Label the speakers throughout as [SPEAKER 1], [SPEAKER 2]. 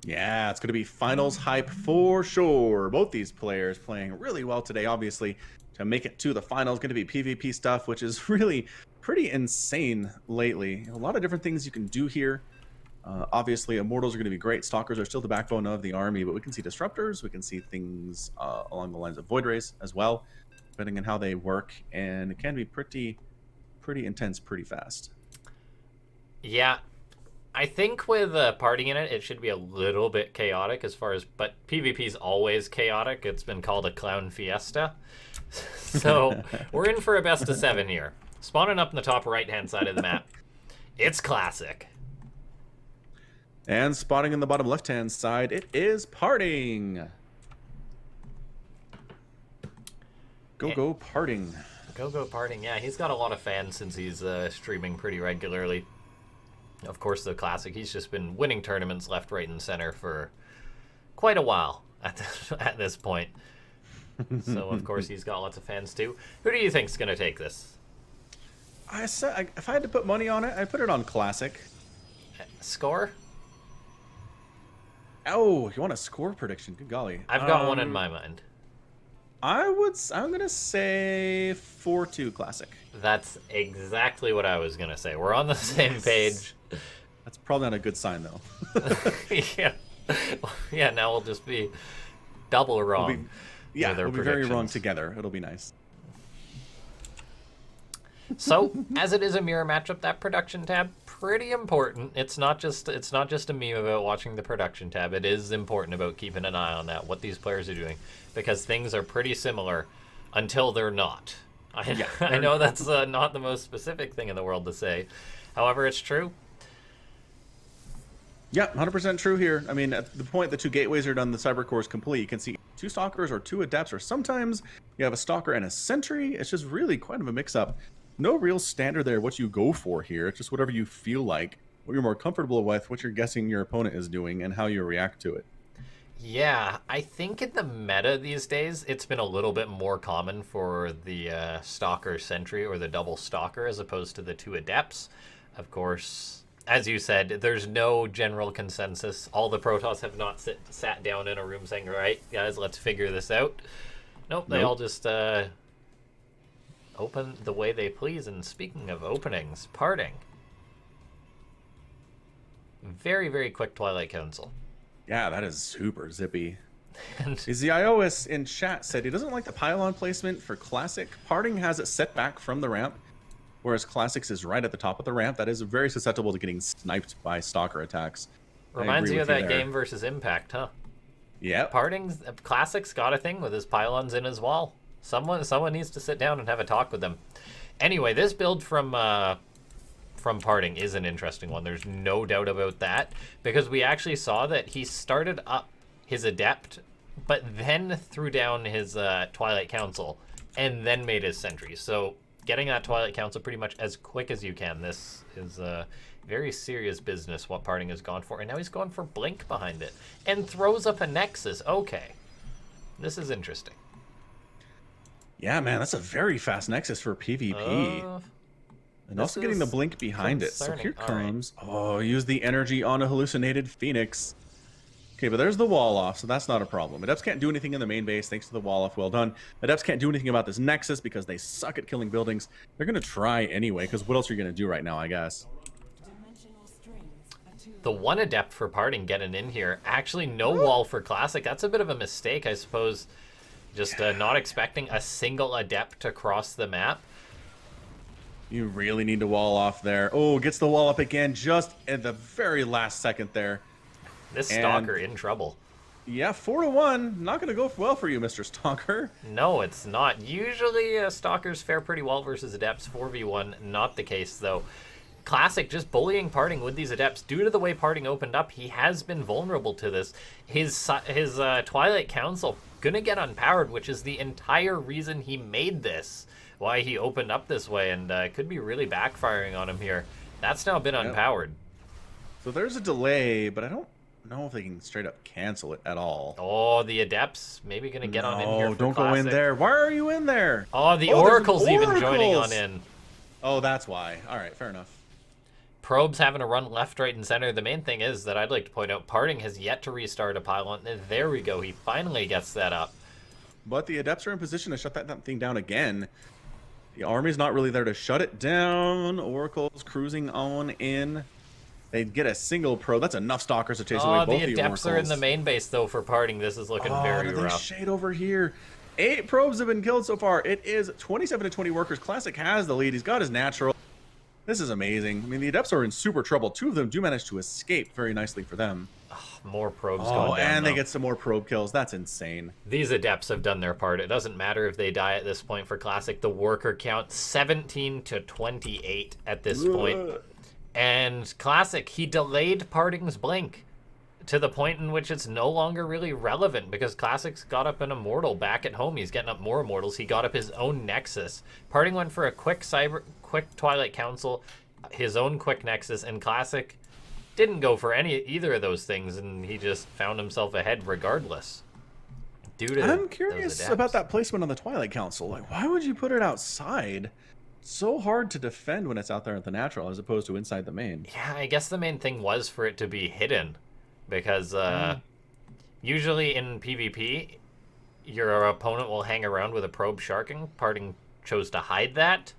[SPEAKER 1] Yeah, it's going to be finals hype for sure. Both these players playing really well today, obviously, to make it to the finals. Going to be PvP stuff, which is really pretty insane lately. A lot of different things you can do here. Obviously, Immortals are going to be great. Stalkers are still the backbone of the army, but we can see Disruptors. We can see things along the lines of Void Rays as well, depending on how they work. And it can be pretty intense pretty fast.
[SPEAKER 2] Yeah. I think with PartinG in it, it should be a little bit chaotic as far as, but PvP is always chaotic. It's been called a clown fiesta. So we're in for a best of 7 here. Spawning up in the top right-hand side of the map. It's classic.
[SPEAKER 1] And spotting in the bottom left-hand side, it is PartinG. Go PartinG.
[SPEAKER 2] Go PartinG. Yeah, he's got a lot of fans since he's streaming pretty regularly. Of course, the classic. He's just been winning tournaments left, right, and center for quite a while at this point. So, of course, he's got lots of fans, too. Who do you think's going to take this?
[SPEAKER 1] If I had to put money on it, I'd put it on classic.
[SPEAKER 2] Score?
[SPEAKER 1] Oh, you want a score prediction? Good golly.
[SPEAKER 2] I've got one in my mind.
[SPEAKER 1] I'm going to say 4-2 classic.
[SPEAKER 2] That's exactly what I was going to say. We're on the same page.
[SPEAKER 1] That's probably not a good sign, though.
[SPEAKER 2] Yeah. Yeah, now we'll just be double wrong.
[SPEAKER 1] We'll be very wrong together. It'll be nice.
[SPEAKER 2] So, as it is a mirror matchup, that production tab, pretty important. It's not just a meme about watching the production tab. It is important about keeping an eye on that, what these players are doing, because things are pretty similar until they're not. I know that's not the most specific thing in the world to say. However, it's true.
[SPEAKER 1] Yeah, 100% true here. I mean, at the point the 2 gateways are done, the cyber core is complete. You can see 2 stalkers or 2 adepts, or sometimes you have a stalker and a sentry. It's just really quite of a mix-up. No real standard there what you go for here. It's just whatever you feel like, what you're more comfortable with, what you're guessing your opponent is doing, and how you react to it.
[SPEAKER 2] Yeah, I think in the meta these days, it's been a little bit more common for the stalker sentry or the double stalker as opposed to the 2 adepts. Of course, as you said, there's no general consensus. All the Protoss have not sat down in a room saying, all right, guys, let's figure this out. Nope, they all just open the way they please. And speaking of openings, PartinG. Very, very quick Twilight Council.
[SPEAKER 1] Yeah, that is super zippy. And the iOS in chat said he doesn't like the pylon placement for Classic. PartinG has it set back from the ramp, whereas Classics is right at the top of the ramp. That is very susceptible to getting sniped by stalker attacks.
[SPEAKER 2] Reminds you of that game versus Impact, huh?
[SPEAKER 1] Yeah.
[SPEAKER 2] PartinG's Classics got a thing with his pylons in his wall. Someone needs to sit down and have a talk with them. Anyway, this build from PartinG is an interesting one. There's no doubt about that, because we actually saw that he started up his Adept, but then threw down his Twilight Council, and then made his Sentry. So getting that Twilight Council pretty much as quick as you can. This is very serious business, what PartinG has gone for. And now he's going for Blink behind it, and throws up a Nexus. Okay, this is interesting.
[SPEAKER 1] Yeah, man, that's a very fast Nexus for PvP. And also getting the Blink behind it. So here comes... Right. Oh, use the energy on a hallucinated Phoenix. Okay, but there's the wall off, so that's not a problem. Adepts can't do anything in the main base thanks to the wall off. Well done. Adepts can't do anything about this Nexus because they suck at killing buildings. They're going to try anyway, because what else are you going to do right now, I guess?
[SPEAKER 2] The 1 Adept for PartinG getting in here. Actually, no wall for Classic. That's a bit of a mistake, I suppose. Just not expecting a single Adept to cross the map.
[SPEAKER 1] You really need to wall off there. Oh, gets the wall up again just at the very last second there.
[SPEAKER 2] This Stalker in trouble.
[SPEAKER 1] Yeah, 4-1. Not going to go well for you, Mr. Stalker.
[SPEAKER 2] No, it's not. Usually Stalkers fare pretty well versus Adepts. 4v1, not the case, though. Classic just bullying PartinG with these Adepts. Due to the way PartinG opened up, he has been vulnerable to this. His Twilight Council gonna get unpowered, which is the entire reason he made this. Why he opened up this way, and could be really backfiring on him here. That's now been unpowered.
[SPEAKER 1] So there's a delay, but I don't know if they can straight up cancel it at all.
[SPEAKER 2] Oh, the Adepts maybe gonna get on in here for
[SPEAKER 1] don't
[SPEAKER 2] Classic.
[SPEAKER 1] Go in there. Why are you in there?
[SPEAKER 2] Oh, the Oracle's even joining on in.
[SPEAKER 1] Oh, that's why. All right, fair enough.
[SPEAKER 2] Probes having to run left, right, and center. The main thing is that I'd like to point out, PartinG has yet to restart a pylon. There we go. He finally gets that up.
[SPEAKER 1] But the Adepts are in position to shut that thing down again. The army's not really there to shut it down. Oracle's cruising on in. They get a single probe. That's enough Stalkers to chase away both the Oracles.
[SPEAKER 2] The Adepts are in the main base, though, for PartinG. This is looking very rough.
[SPEAKER 1] Shade over here. 8 probes have been killed so far. It is 27 to 20 workers. Classic has the lead. He's got his natural. This is amazing. I mean, the Adepts are in super trouble. 2 of them do manage to escape very nicely for them.
[SPEAKER 2] More probes going down,
[SPEAKER 1] and they get some more probe kills. That's insane.
[SPEAKER 2] These Adepts have done their part. It doesn't matter if they die at this point for Classic. The worker count, 17 to 28 at this point. And Classic, he delayed PartinG's blink to the point in which it's no longer really relevant because Classic's got up an Immortal back at home. He's getting up more Immortals. He got up his own Nexus. PartinG went for a quick Twilight Council, his own quick Nexus, and Classic didn't go for either of those things, and he just found himself ahead regardless.
[SPEAKER 1] I'm curious about that placement on the Twilight Council. Like, why would you put it outside? So hard to defend when it's out there at the natural as opposed to inside the main.
[SPEAKER 2] Yeah, I guess the main thing was for it to be hidden, because usually in PvP, your opponent will hang around with a probe sharking. PartinG chose to hide that.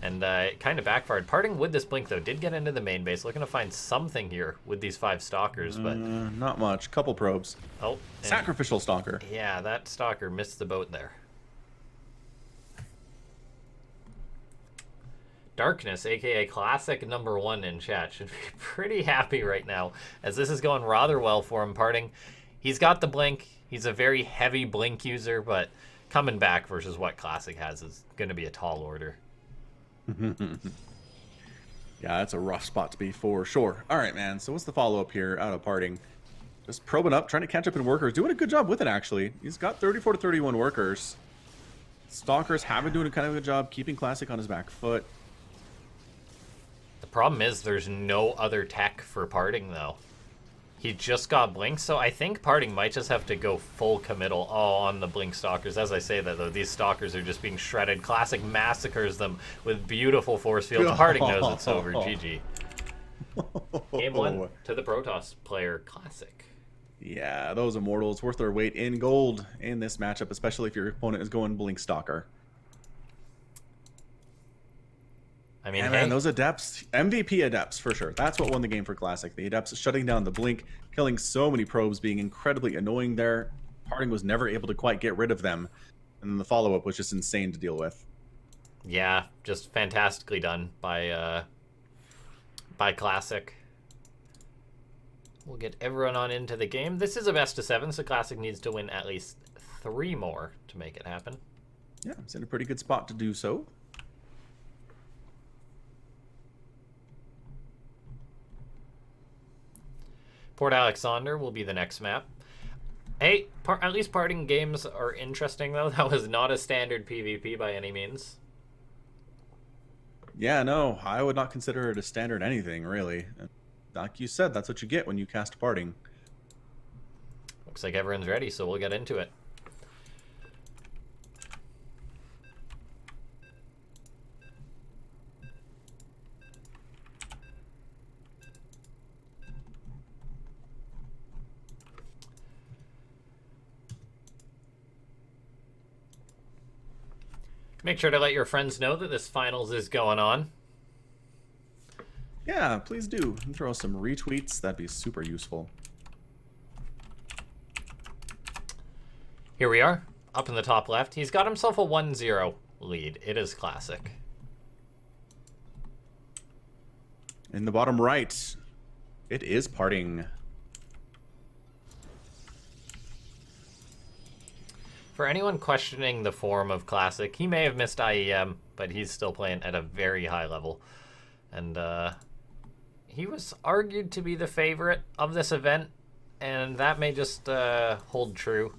[SPEAKER 2] And it kind of backfired. PartinG with this blink, though, did get into the main base. Looking to find something here with these 5 Stalkers, but...
[SPEAKER 1] not much. Couple probes.
[SPEAKER 2] Oh.
[SPEAKER 1] Sacrificial Stalker.
[SPEAKER 2] Yeah, that Stalker missed the boat there. Darkness, a.k.a. Classic #1 in chat, should be pretty happy right now, as this is going rather well for him. PartinG, he's got the blink. He's a very heavy blink user, but coming back versus what Classic has is going to be a tall order.
[SPEAKER 1] Yeah, that's a rough spot to be for sure. All right, man. So what's the follow-up here out of PartinG? Just probing up, trying to catch up in workers. Doing a good job with it, actually. He's got 34 to 31 workers. Stalkers have been doing a kind of a good job keeping Classic on his back foot.
[SPEAKER 2] The problem is there's no other tech for PartinG, though. He just got Blink, so I think PartinG might just have to go full committal on the Blink Stalkers. As I say that, though, these Stalkers are just being shredded. Classic massacres them with beautiful force fields. PartinG knows it's over. GG. Game 1 to the Protoss player, Classic.
[SPEAKER 1] Yeah, those Immortals worth their weight in gold in this matchup, especially if your opponent is going Blink Stalker.
[SPEAKER 2] I mean,
[SPEAKER 1] man, those Adepts, MVP Adepts for sure. That's what won the game for Classic. The Adepts shutting down the Blink, killing so many probes, being incredibly annoying there. PartinG was never able to quite get rid of them. And then the follow-up was just insane to deal with.
[SPEAKER 2] Yeah, just fantastically done by Classic. We'll get everyone on into the game. This is a best of 7, so Classic needs to win at least 3 more to make it happen.
[SPEAKER 1] Yeah, it's in a pretty good spot to do so.
[SPEAKER 2] Port Alexander will be the next map. Hey, at least PartinG games are interesting, though. That was not a standard PvP by any means.
[SPEAKER 1] Yeah, no, I would not consider it a standard anything, really. Like you said, that's what you get when you cast PartinG.
[SPEAKER 2] Looks like everyone's ready, so we'll get into it. Make sure to let your friends know that this finals is going on.
[SPEAKER 1] Yeah, please do. And throw some retweets. That'd be super useful.
[SPEAKER 2] Here we are, up in the top left. He's got himself a 1-0 lead. It is Classic.
[SPEAKER 1] In the bottom right, it is PartinG.
[SPEAKER 2] For anyone questioning the form of Classic, he may have missed IEM, but he's still playing at a very high level. And he was argued to be the favorite of this event, and that may just hold true.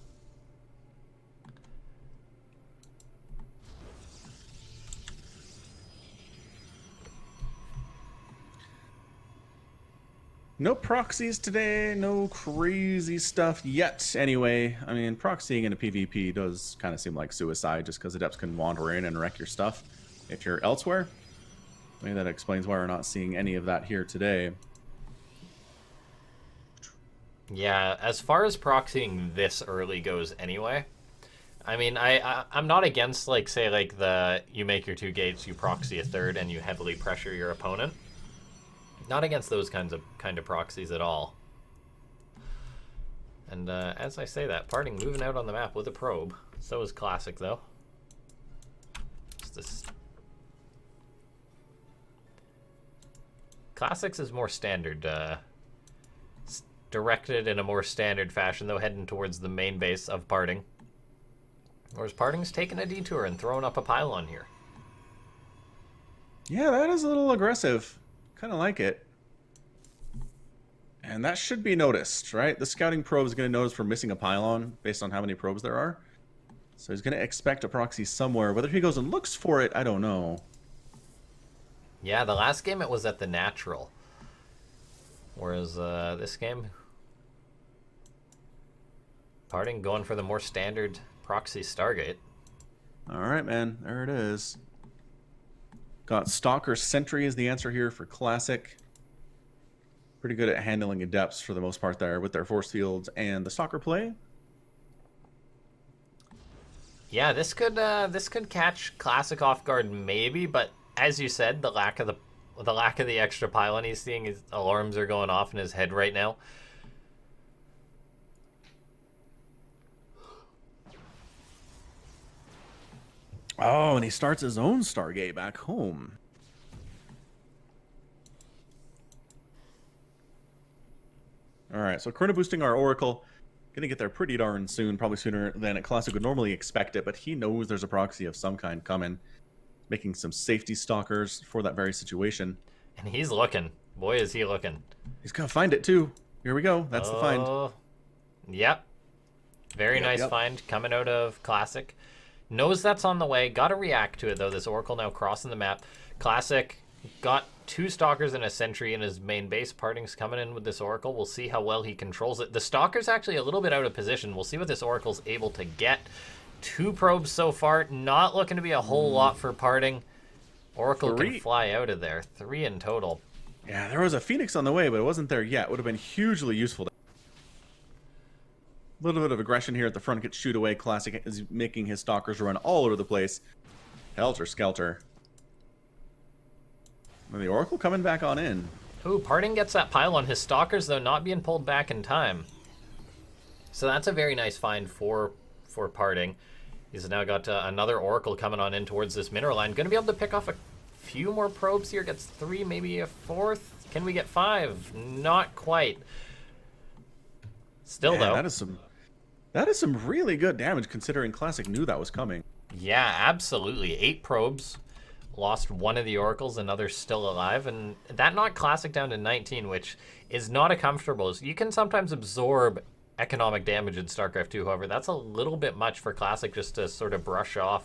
[SPEAKER 1] No proxies today, no crazy stuff yet. Anyway, I mean, proxying in a PvP does kind of seem like suicide just because Adepts can wander in and wreck your stuff if you're elsewhere. Maybe that explains why we're not seeing any of that here today.
[SPEAKER 2] Yeah, as far as proxying this early goes anyway, I mean, I'm not against, like, say, like, you make your 2 gates, you proxy a third, and you heavily pressure your opponent. Not against those kind of proxies at all. And as I say that, PartinG moving out on the map with a probe. So is Classic, though. Classics is more standard, directed in a more standard fashion, though, heading towards the main base of PartinG. Whereas PartinG's taking a detour and throwing up a pylon here.
[SPEAKER 1] Yeah, that is a little aggressive. Kind of like it. And that should be noticed, right? The scouting probe is going to notice for missing a pylon based on how many probes there are. So he's going to expect a proxy somewhere. Whether he goes and looks for it, I don't know.
[SPEAKER 2] Yeah, the last game it was at the natural. Whereas this game, PartinG going for the more standard proxy Stargate.
[SPEAKER 1] All right, man. There it is. Got Stalker Sentry is the answer here for Classic. Pretty good at handling adepts for the most part there with their force fields and the Stalker play.
[SPEAKER 2] Yeah, this could catch Classic off guard maybe, but as you said, the lack of the extra pylon he's seeing, his alarms are going off in his head right now.
[SPEAKER 1] Oh, and he starts his own Stargate back home. All right, so chrono boosting our Oracle. Gonna get there pretty darn soon, probably sooner than a Classic would normally expect it, but he knows there's a proxy of some kind coming. Making some safety stalkers for that very situation.
[SPEAKER 2] And he's looking. Boy, is he looking.
[SPEAKER 1] He's gonna find it too. Here we go. That's the find.
[SPEAKER 2] Yep. Very nice find coming out of Classic. Knows that's on the way. Got to react to it, though. This Oracle now crossing the map. Classic got 2 Stalkers and a Sentry in his main base. PartinG's coming in with this Oracle. We'll see how well he controls it. The Stalker's actually a little bit out of position. We'll see what this Oracle's able to get. 2 probes so far. Not looking to be a whole lot for PartinG. Oracle
[SPEAKER 1] 3
[SPEAKER 2] can fly out of there. 3 in total.
[SPEAKER 1] Yeah, there was a Phoenix on the way, but it wasn't there yet. Would have been hugely useful. A little bit of aggression here at the front gets shoot away. Classic is making his Stalkers run all over the place. Helter Skelter. And the Oracle coming back on in.
[SPEAKER 2] Ooh, PartinG gets that pylon. His Stalkers, though, not being pulled back in time. So that's a very nice find for PartinG. He's now got another Oracle coming on in towards this mineral line. Going to be able to pick off a few more probes here. Gets 3, maybe a 4th. Can we get 5? Not quite. Still, though.
[SPEAKER 1] That is some really good damage considering Classic knew that was coming.
[SPEAKER 2] Yeah, absolutely. 8 probes. Lost 1 of the Oracles, another still alive. And that knocked Classic down to 19, which is not a comfortable. You can sometimes absorb economic damage in StarCraft 2, however. That's a little bit much for Classic just to sort of brush off.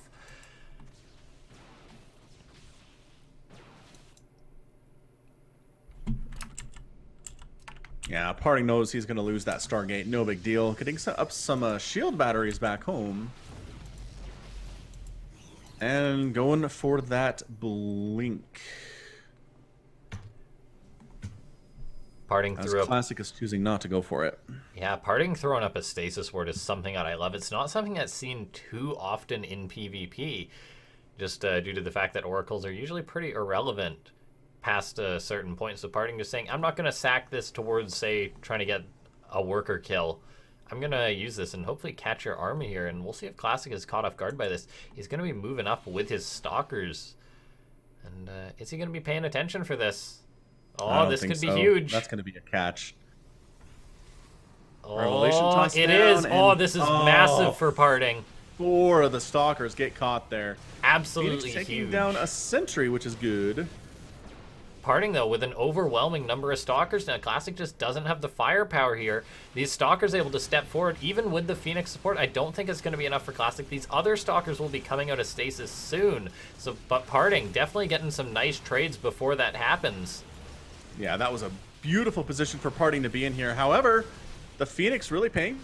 [SPEAKER 1] Yeah, PartinG knows he's going to lose that Stargate. No big deal. Getting up some shield batteries back home. And going for that blink.
[SPEAKER 2] PartinG threw up.
[SPEAKER 1] Classic is choosing not to go for it.
[SPEAKER 2] Yeah, PartinG throwing up a stasis ward is something that I love. It's not something that's seen too often in PvP, just due to the fact that Oracles are usually pretty irrelevant past a certain point. So PartinG just saying, I'm not going to sack this towards, say, trying to get a worker kill. I'm going to use this and hopefully catch your army here, and we'll see if Classic is caught off guard by this. He's going to be moving up with his Stalkers. And is he going to be paying attention for this? Oh, this could be huge.
[SPEAKER 1] That's going to be a catch.
[SPEAKER 2] Oh, it is. Oh, this is massive for PartinG.
[SPEAKER 1] 4 of the Stalkers get caught there.
[SPEAKER 2] Absolutely
[SPEAKER 1] Phoenix taking
[SPEAKER 2] huge.
[SPEAKER 1] down a Sentry, which is good.
[SPEAKER 2] PartinG, though, with an overwhelming number of Stalkers. Now, Classic just doesn't have the firepower here. These Stalkers able to step forward. Even with the Phoenix support, I don't think it's going to be enough for Classic. These other Stalkers will be coming out of stasis soon. But PartinG definitely getting some nice trades before that happens.
[SPEAKER 1] Yeah, that was a beautiful position for PartinG to be in here. However, the Phoenix really paying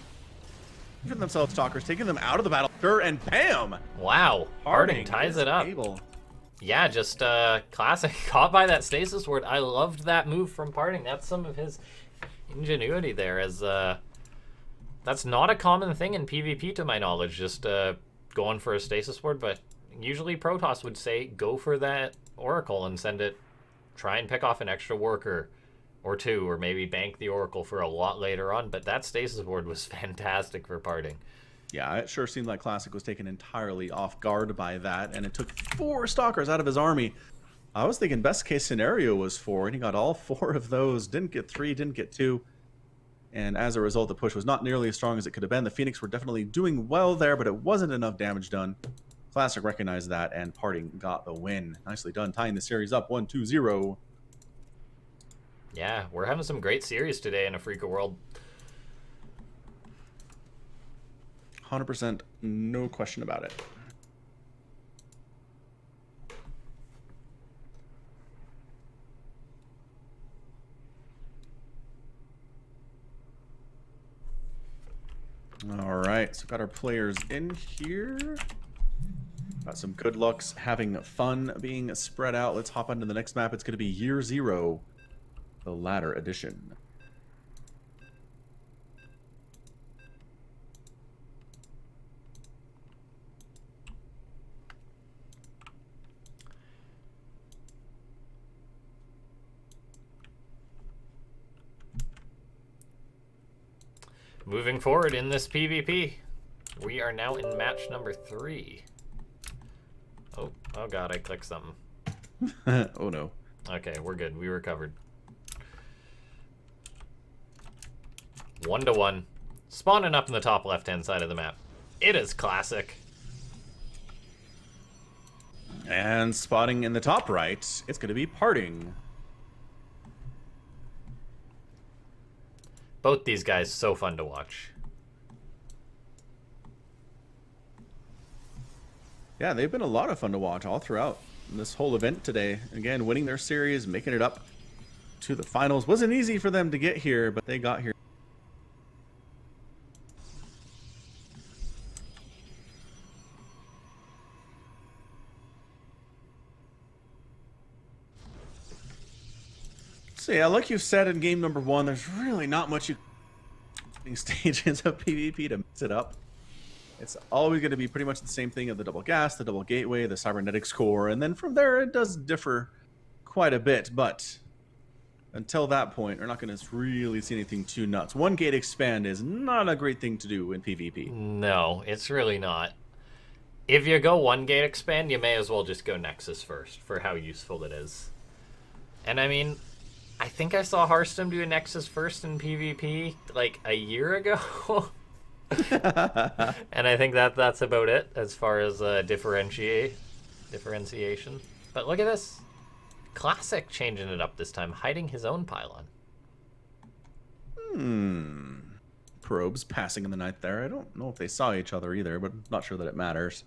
[SPEAKER 1] for themselves Stalkers, taking them out of the battle. Sure, and bam!
[SPEAKER 2] Wow, PartinG ties it up. Yeah, just classic. Caught by that stasis ward. I loved that move from PartinG. That's some of his ingenuity there. As that's not a common thing in PvP to my knowledge. Just going for a stasis ward, but usually Protoss would say go for that Oracle and send it. Try and pick off an extra worker or two, or maybe bank the Oracle for a lot later on. But that stasis ward was fantastic for PartinG.
[SPEAKER 1] Yeah, it sure seemed like Classic was taken entirely off guard by that, and it took 4 Stalkers out of his army. I was thinking best case scenario was 4, and he got all 4 of those. Didn't get 3, didn't get 2. And as a result, the push was not nearly as strong as it could have been. The Phoenix were definitely doing well there, but it wasn't enough damage done. Classic recognized that, and PartinG got the win. Nicely done, tying the series up 1-2-0.
[SPEAKER 2] Yeah, we're having some great series today in Afreeca World.
[SPEAKER 1] 100%, no question about it. All right, so got our players in here. Got some good looks, having fun being spread out. Let's hop onto the next map. It's going to be Year Zero, the Ladder Edition.
[SPEAKER 2] Moving forward in this PvP, we are now in match number 3. Oh god, I clicked something.
[SPEAKER 1] Oh no.
[SPEAKER 2] Okay, we're good. We recovered. 1-1. Spawning up in the top left-hand side of the map. It is Classic.
[SPEAKER 1] And spotting in the top right, it's going to be PartinG.
[SPEAKER 2] Both these guys so fun to watch.
[SPEAKER 1] Yeah, they've been a lot of fun to watch all throughout this whole event today. Again, winning their series, making it up to the finals. Wasn't easy for them to get here, but they got here. So yeah, like you said in game number 1, there's really not much stages of PvP to mix it up. It's always going to be pretty much the same thing of the double gas, the double gateway, the cybernetics core, and then from there it does differ quite a bit, but until that point, we're not going to really see anything too nuts. One gate expand is not a great thing to do in PvP.
[SPEAKER 2] No, it's really not. If you go one gate expand, you may as well just go Nexus first for how useful it is. And I mean, I think I saw Hearthstone do a Nexus first in PvP like a year ago. And I think that's about it as far as differentiation. But look at this. Classic changing it up this time, hiding his own pylon.
[SPEAKER 1] Probes passing in the night there. I don't know if they saw each other either, but not sure that it matters.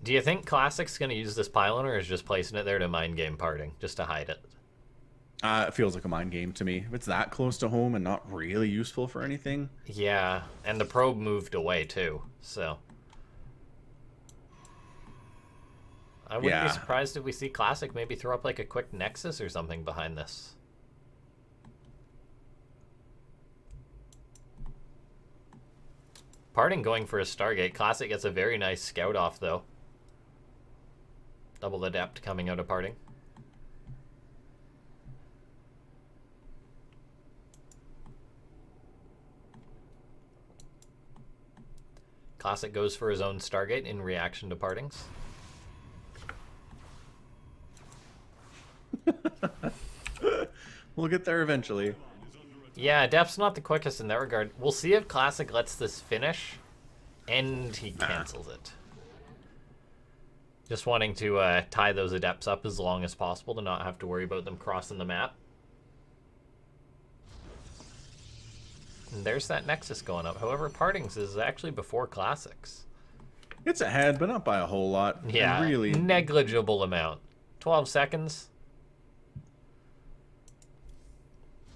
[SPEAKER 2] Do you think Classic's going to use this pylon, or is just placing it there to mind game PartinG, just to hide it?
[SPEAKER 1] It feels like a mind game to me. If it's that close to home and not really useful for anything.
[SPEAKER 2] Yeah, and the probe moved away too, so... I wouldn't be surprised if we see Classic maybe throw up like a quick Nexus or something behind this. PartinG going for a Stargate. Classic gets a very nice scout off though. Double Adept coming out of PartinG. Classic goes for his own Stargate in reaction to PartinG's.
[SPEAKER 1] We'll get there eventually.
[SPEAKER 2] Yeah, Adept's not the quickest in that regard. We'll see if Classic lets this finish, and he cancels it. Just wanting to tie those Adepts up as long as possible to not have to worry about them crossing the map. And there's that Nexus going up. However, PartinG's is actually before Classic's.
[SPEAKER 1] It's ahead, but not by a whole lot.
[SPEAKER 2] Yeah,
[SPEAKER 1] really
[SPEAKER 2] negligible amount. 12 seconds.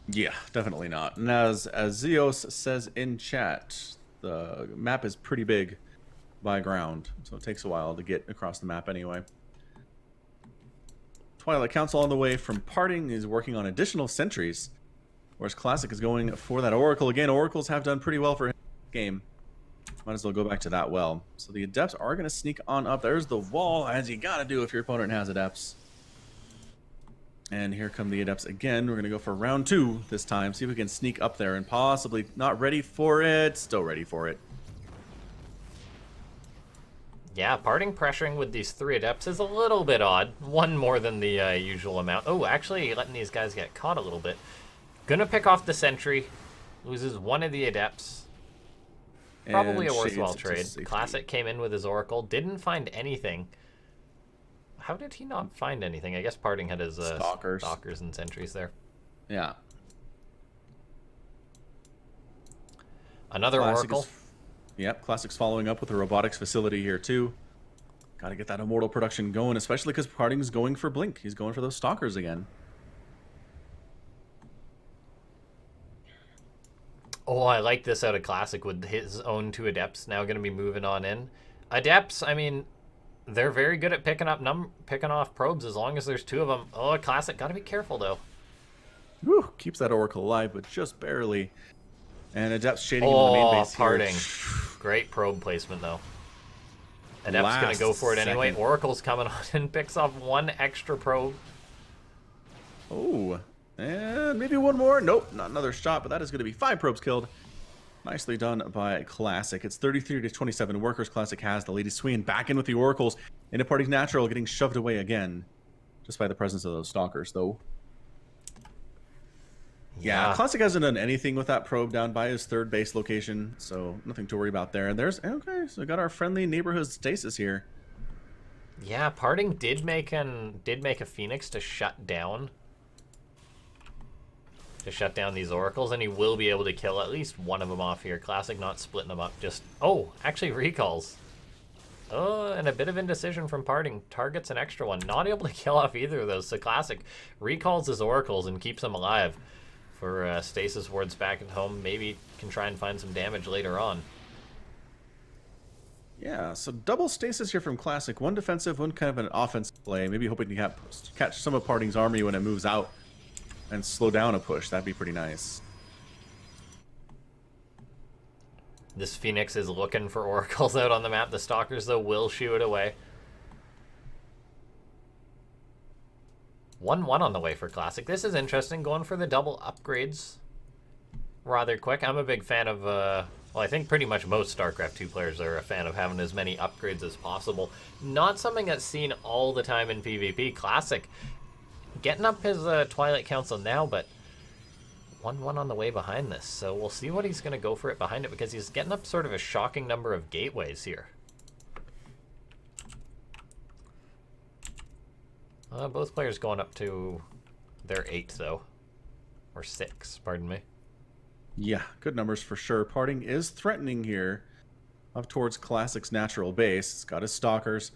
[SPEAKER 1] Yeah, definitely not. And as Zeos says in chat, The map is pretty big by ground, so it takes a while to get across the map anyway. Twilight Council on the way from PartinG is working on additional sentries, whereas Classic is going for that Oracle. Again, Oracles have done pretty well for him this game. Might as well go back to that well. So the Adepts are going to sneak on up. There's the wall, as you got to do if your opponent has Adepts. And here come the Adepts again. We're going to go for round 2 this time. See if we can sneak up there and possibly not ready for it. Still ready for it.
[SPEAKER 2] Yeah, PartinG pressuring with these 3 Adepts is a little bit odd. One more than the usual amount. Oh, actually letting these guys get caught a little bit. Gonna pick off the Sentry. Loses one of the Adepts. Probably a worthwhile trade. Classic came in with his Oracle. Didn't find anything. How did he not find anything? I guess PartinG had his stalkers and sentries there.
[SPEAKER 1] Yeah.
[SPEAKER 2] Another Oracle.
[SPEAKER 1] Yep, Classic's following up with a robotics facility here too. Got to get that immortal production going, especially because PartinG's going for Blink. He's going for those stalkers again.
[SPEAKER 2] Oh, I like this out of Classic with his own 2 Adepts now going to be moving on in. Adepts, I mean, they're very good at picking off probes as long as there's 2 of them. Oh, Classic, got to be careful though.
[SPEAKER 1] Whew, keeps that Oracle alive, but just barely. And Adepts shading into the main base
[SPEAKER 2] PartinG. Great probe placement though. Adepts going to go for it anyway. Oracle's coming on and picks off 1 extra probe.
[SPEAKER 1] Oh. And maybe 1 more. Nope, not another shot, but that is going to be 5 probes killed. Nicely done by Classic. It's 33-27. Workers Classic has the Lady Swain back in with the Oracles. Into PartinG's Natural getting shoved away again. Just by the presence of those stalkers, though. Yeah, Classic hasn't done anything with that probe down by his 3rd base location, so nothing to worry about there. And there's, okay, so we got our friendly neighborhood stasis here.
[SPEAKER 2] Yeah, PartinG did make a Phoenix to shut down these Oracles, and he will be able to kill at least 1 of them off here. Classic not splitting them up, just... Oh, actually recalls. Oh, and a bit of indecision from PartinG. Targets an extra one. Not able to kill off either of those, so Classic recalls his Oracles and keeps them alive for stasis wards back at home. Maybe can try and find some damage later on.
[SPEAKER 1] Yeah, so double stasis here from Classic. 1 defensive, 1 kind of an offensive play. Maybe hoping to catch some of PartinG's army when it moves out. And slow down a push. That'd be pretty nice.
[SPEAKER 2] This Phoenix is looking for Oracles out on the map. The Stalkers, though, will shoo it away. 1-1 on the way for Classic. This is interesting. Going for the double upgrades rather quick. I'm a big fan of... well, I think pretty much most StarCraft 2 players are a fan of having as many upgrades as possible. Not something that's seen all the time in PvP. Classic getting up his Twilight Council now, but 1-1 on the way behind this. So we'll see what he's going to go for it behind it, because he's getting up sort of a shocking number of gateways here. Both players going up to their 8, though. Or 6, pardon me.
[SPEAKER 1] Yeah, good numbers for sure. PartinG is threatening here up towards Classic's natural base. It's got his stalkers.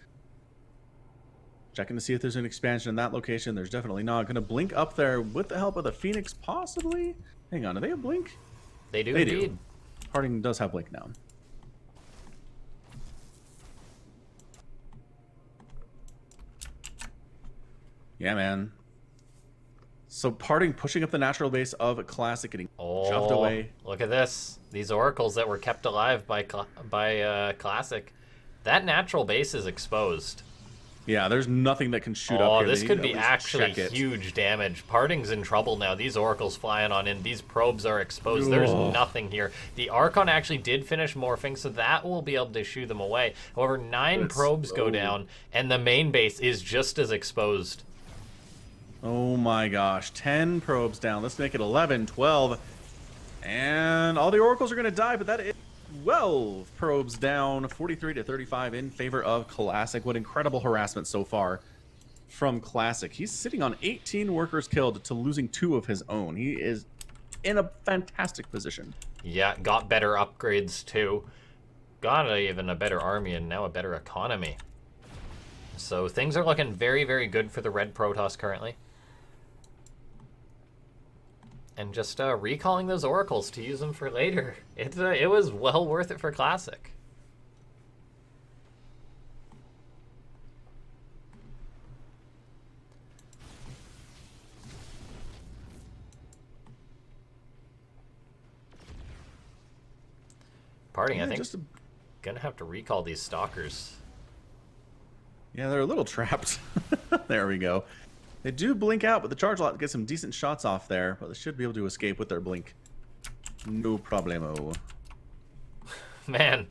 [SPEAKER 1] Checking to see if there's an expansion in that location. There's definitely not. Going to blink up there with the help of the Phoenix, possibly. Hang on, do they have blink?
[SPEAKER 2] They do
[SPEAKER 1] they
[SPEAKER 2] indeed.
[SPEAKER 1] Do. PartinG does have blink now. Yeah, man. So PartinG pushing up the natural base of Classic, getting shoved away.
[SPEAKER 2] Look at this. These Oracles that were kept alive by Classic. That natural base is exposed.
[SPEAKER 1] Yeah, there's nothing that can shoot up here.
[SPEAKER 2] Oh, this could be actually huge damage. PartinG's in trouble now. These Oracles flying on in. These probes are exposed. There's nothing here. The Archon actually did finish morphing, so that will be able to shoo them away. However, 9 probes go down, and the main base is just as exposed.
[SPEAKER 1] Oh my gosh, 10 probes down. Let's make it 11, 12. And all the Oracles are going to die, but that is 12 probes down, 43-35 in favor of Classic. What incredible harassment so far from Classic. He's sitting on 18 workers killed to losing 2 of his own. He is in a fantastic position.
[SPEAKER 2] Yeah, got better upgrades too. Got even a better army and now a better economy. So things are looking very, very good for the Red Protoss currently. and just recalling those oracles to use them for later. It was well worth it for Classic. PartinG, I think, gonna have to recall these stalkers.
[SPEAKER 1] Yeah, they're a little trapped. There we go. They do blink out, but the charge lot gets some decent shots off there, but they should be able to escape with their blink. No problemo.
[SPEAKER 2] Man.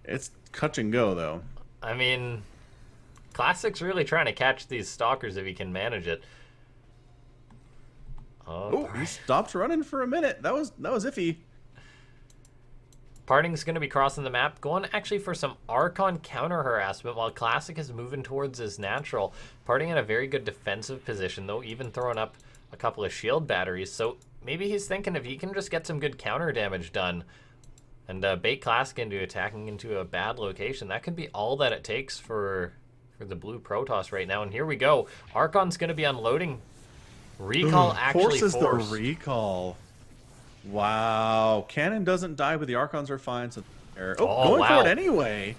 [SPEAKER 1] It's touch and go, though.
[SPEAKER 2] I mean, Classic's really trying to catch these stalkers if he can manage it.
[SPEAKER 1] Oh, he stopped running for a minute. That was iffy.
[SPEAKER 2] PartinG's going to be crossing the map, going actually for some Archon counter harassment while Classic is moving towards his natural. PartinG in a very good defensive position, though, even throwing up a couple of shield batteries. So maybe he's thinking if he can just get some good counter damage done and bait Classic into attacking into a bad location, that could be all that it takes for the blue Protoss right now. And here we go. Archon's going to be unloading. Recall actually
[SPEAKER 1] forces
[SPEAKER 2] forced.
[SPEAKER 1] the recall. Wow. Cannon doesn't die, but the Archons are fine. So going for it anyway.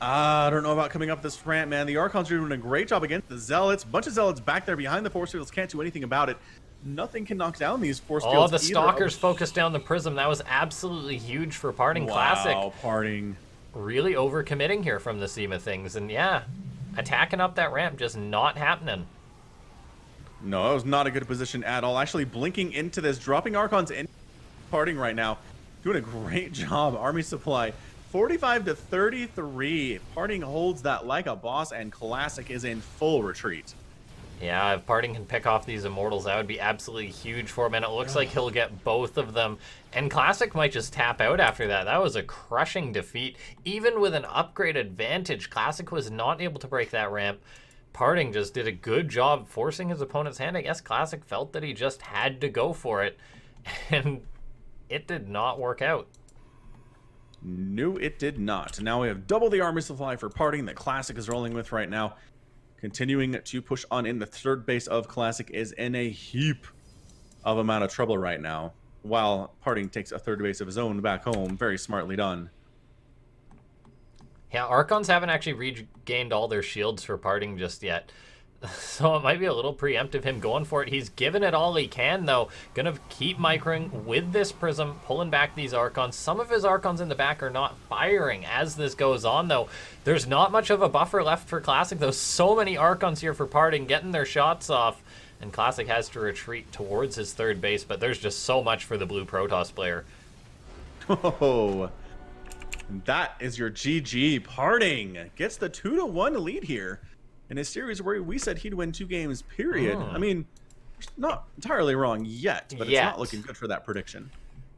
[SPEAKER 1] I don't know about coming up this ramp, man. The Archons are doing a great job against the Zealots. Bunch of Zealots back there behind the force fields. Can't do anything about it. Nothing can knock down these force fields.
[SPEAKER 2] Oh, the Stalkers focused down the Prism. That was absolutely huge for PartinG. Classic.
[SPEAKER 1] Wow, PartinG.
[SPEAKER 2] Really overcommitting here from the seam of things. And yeah, attacking up that ramp, just not happening.
[SPEAKER 1] No, that was not a good position at all. Actually blinking into this, dropping Archons in PartinG right now. Doing a great job. Army supply 45 to 33. PartinG holds that like a boss, and Classic is in full retreat.
[SPEAKER 2] Yeah, if PartinG can pick off these Immortals, that would be absolutely huge for him, and it looks like he'll get both of them. And Classic might just tap out after that. That was a crushing defeat. Even with an upgrade advantage, Classic was not able to break that ramp. PartinG just did a good job forcing his opponent's hand. I guess Classic felt that he just had to go for it, and it did not work out.
[SPEAKER 1] No, it did not. Now we have double the army supply for PartinG that Classic is rolling with right now. Continuing to push on in. The third base of Classic is in a heap of amount of trouble right now, while PartinG takes a third base of his own back home. Very smartly done.
[SPEAKER 2] Yeah, Archons haven't actually regained all their shields for PartinG just yet. So it might be a little preemptive him going for it. He's given it all he can, though. Gonna keep microing with this Prism, pulling back these Archons. Some of his Archons in the back are not firing as this goes on, though. There's not much of a buffer left for Classic, though. So many Archons here for PartinG getting their shots off. And Classic has to retreat towards his third base, but there's just so much for the blue Protoss player.
[SPEAKER 1] Oh, that is your GG. PartinG gets the 2-1 lead here in a series where we said he'd win 2 games, period. I mean, not entirely wrong yet, but it's not looking good for that prediction.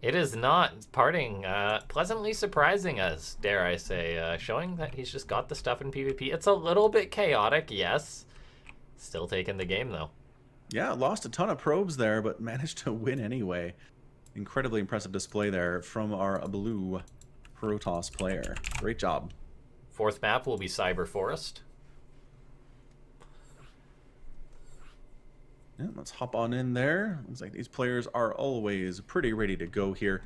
[SPEAKER 2] It is not. PartinG pleasantly surprising us, dare I say, showing that he's just got the stuff in PvP. It's a little bit chaotic, yes. Still taking the game, though.
[SPEAKER 1] Yeah, lost a ton of probes there, but managed to win anyway. Incredibly impressive display there from our blue Protoss player. Great job.
[SPEAKER 2] Fourth map will be Cyber Forest.
[SPEAKER 1] Yeah, let's hop on in there. Looks like these players are always pretty ready to go here.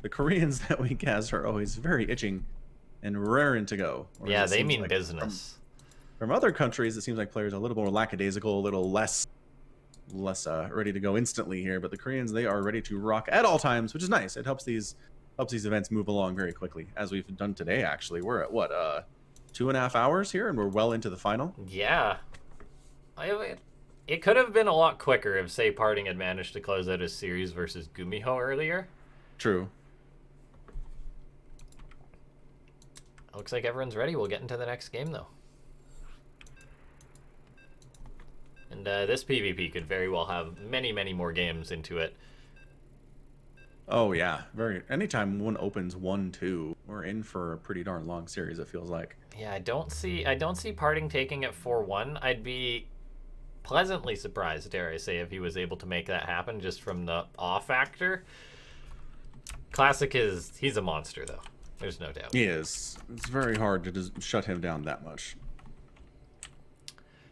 [SPEAKER 1] The Koreans that we cast are always very itching and raring to go.
[SPEAKER 2] Yeah, they mean like business.
[SPEAKER 1] From other countries, it seems like players are a little more lackadaisical, a little less ready to go instantly here. But the Koreans, they are ready to rock at all times, which is nice. It helps these events move along very quickly, as we've done today. Actually, we're at what 2.5 hours here, and we're well into the final.
[SPEAKER 2] Yeah, it could have been a lot quicker if, say, PartinG had managed to close out his series versus Gumiho earlier.
[SPEAKER 1] True.
[SPEAKER 2] Looks like everyone's ready. We'll get into the next game, though. And this PvP could very well have many, many more games into it.
[SPEAKER 1] Oh yeah, anytime one opens 1-2, we're in for a pretty darn long series, it feels like.
[SPEAKER 2] Yeah, I don't see PartinG taking it 4-1. I'd be pleasantly surprised, dare I say, if he was able to make that happen just from the awe factor. Classic he's a monster, though. There's no doubt.
[SPEAKER 1] He is. It's very hard to just shut him down that much.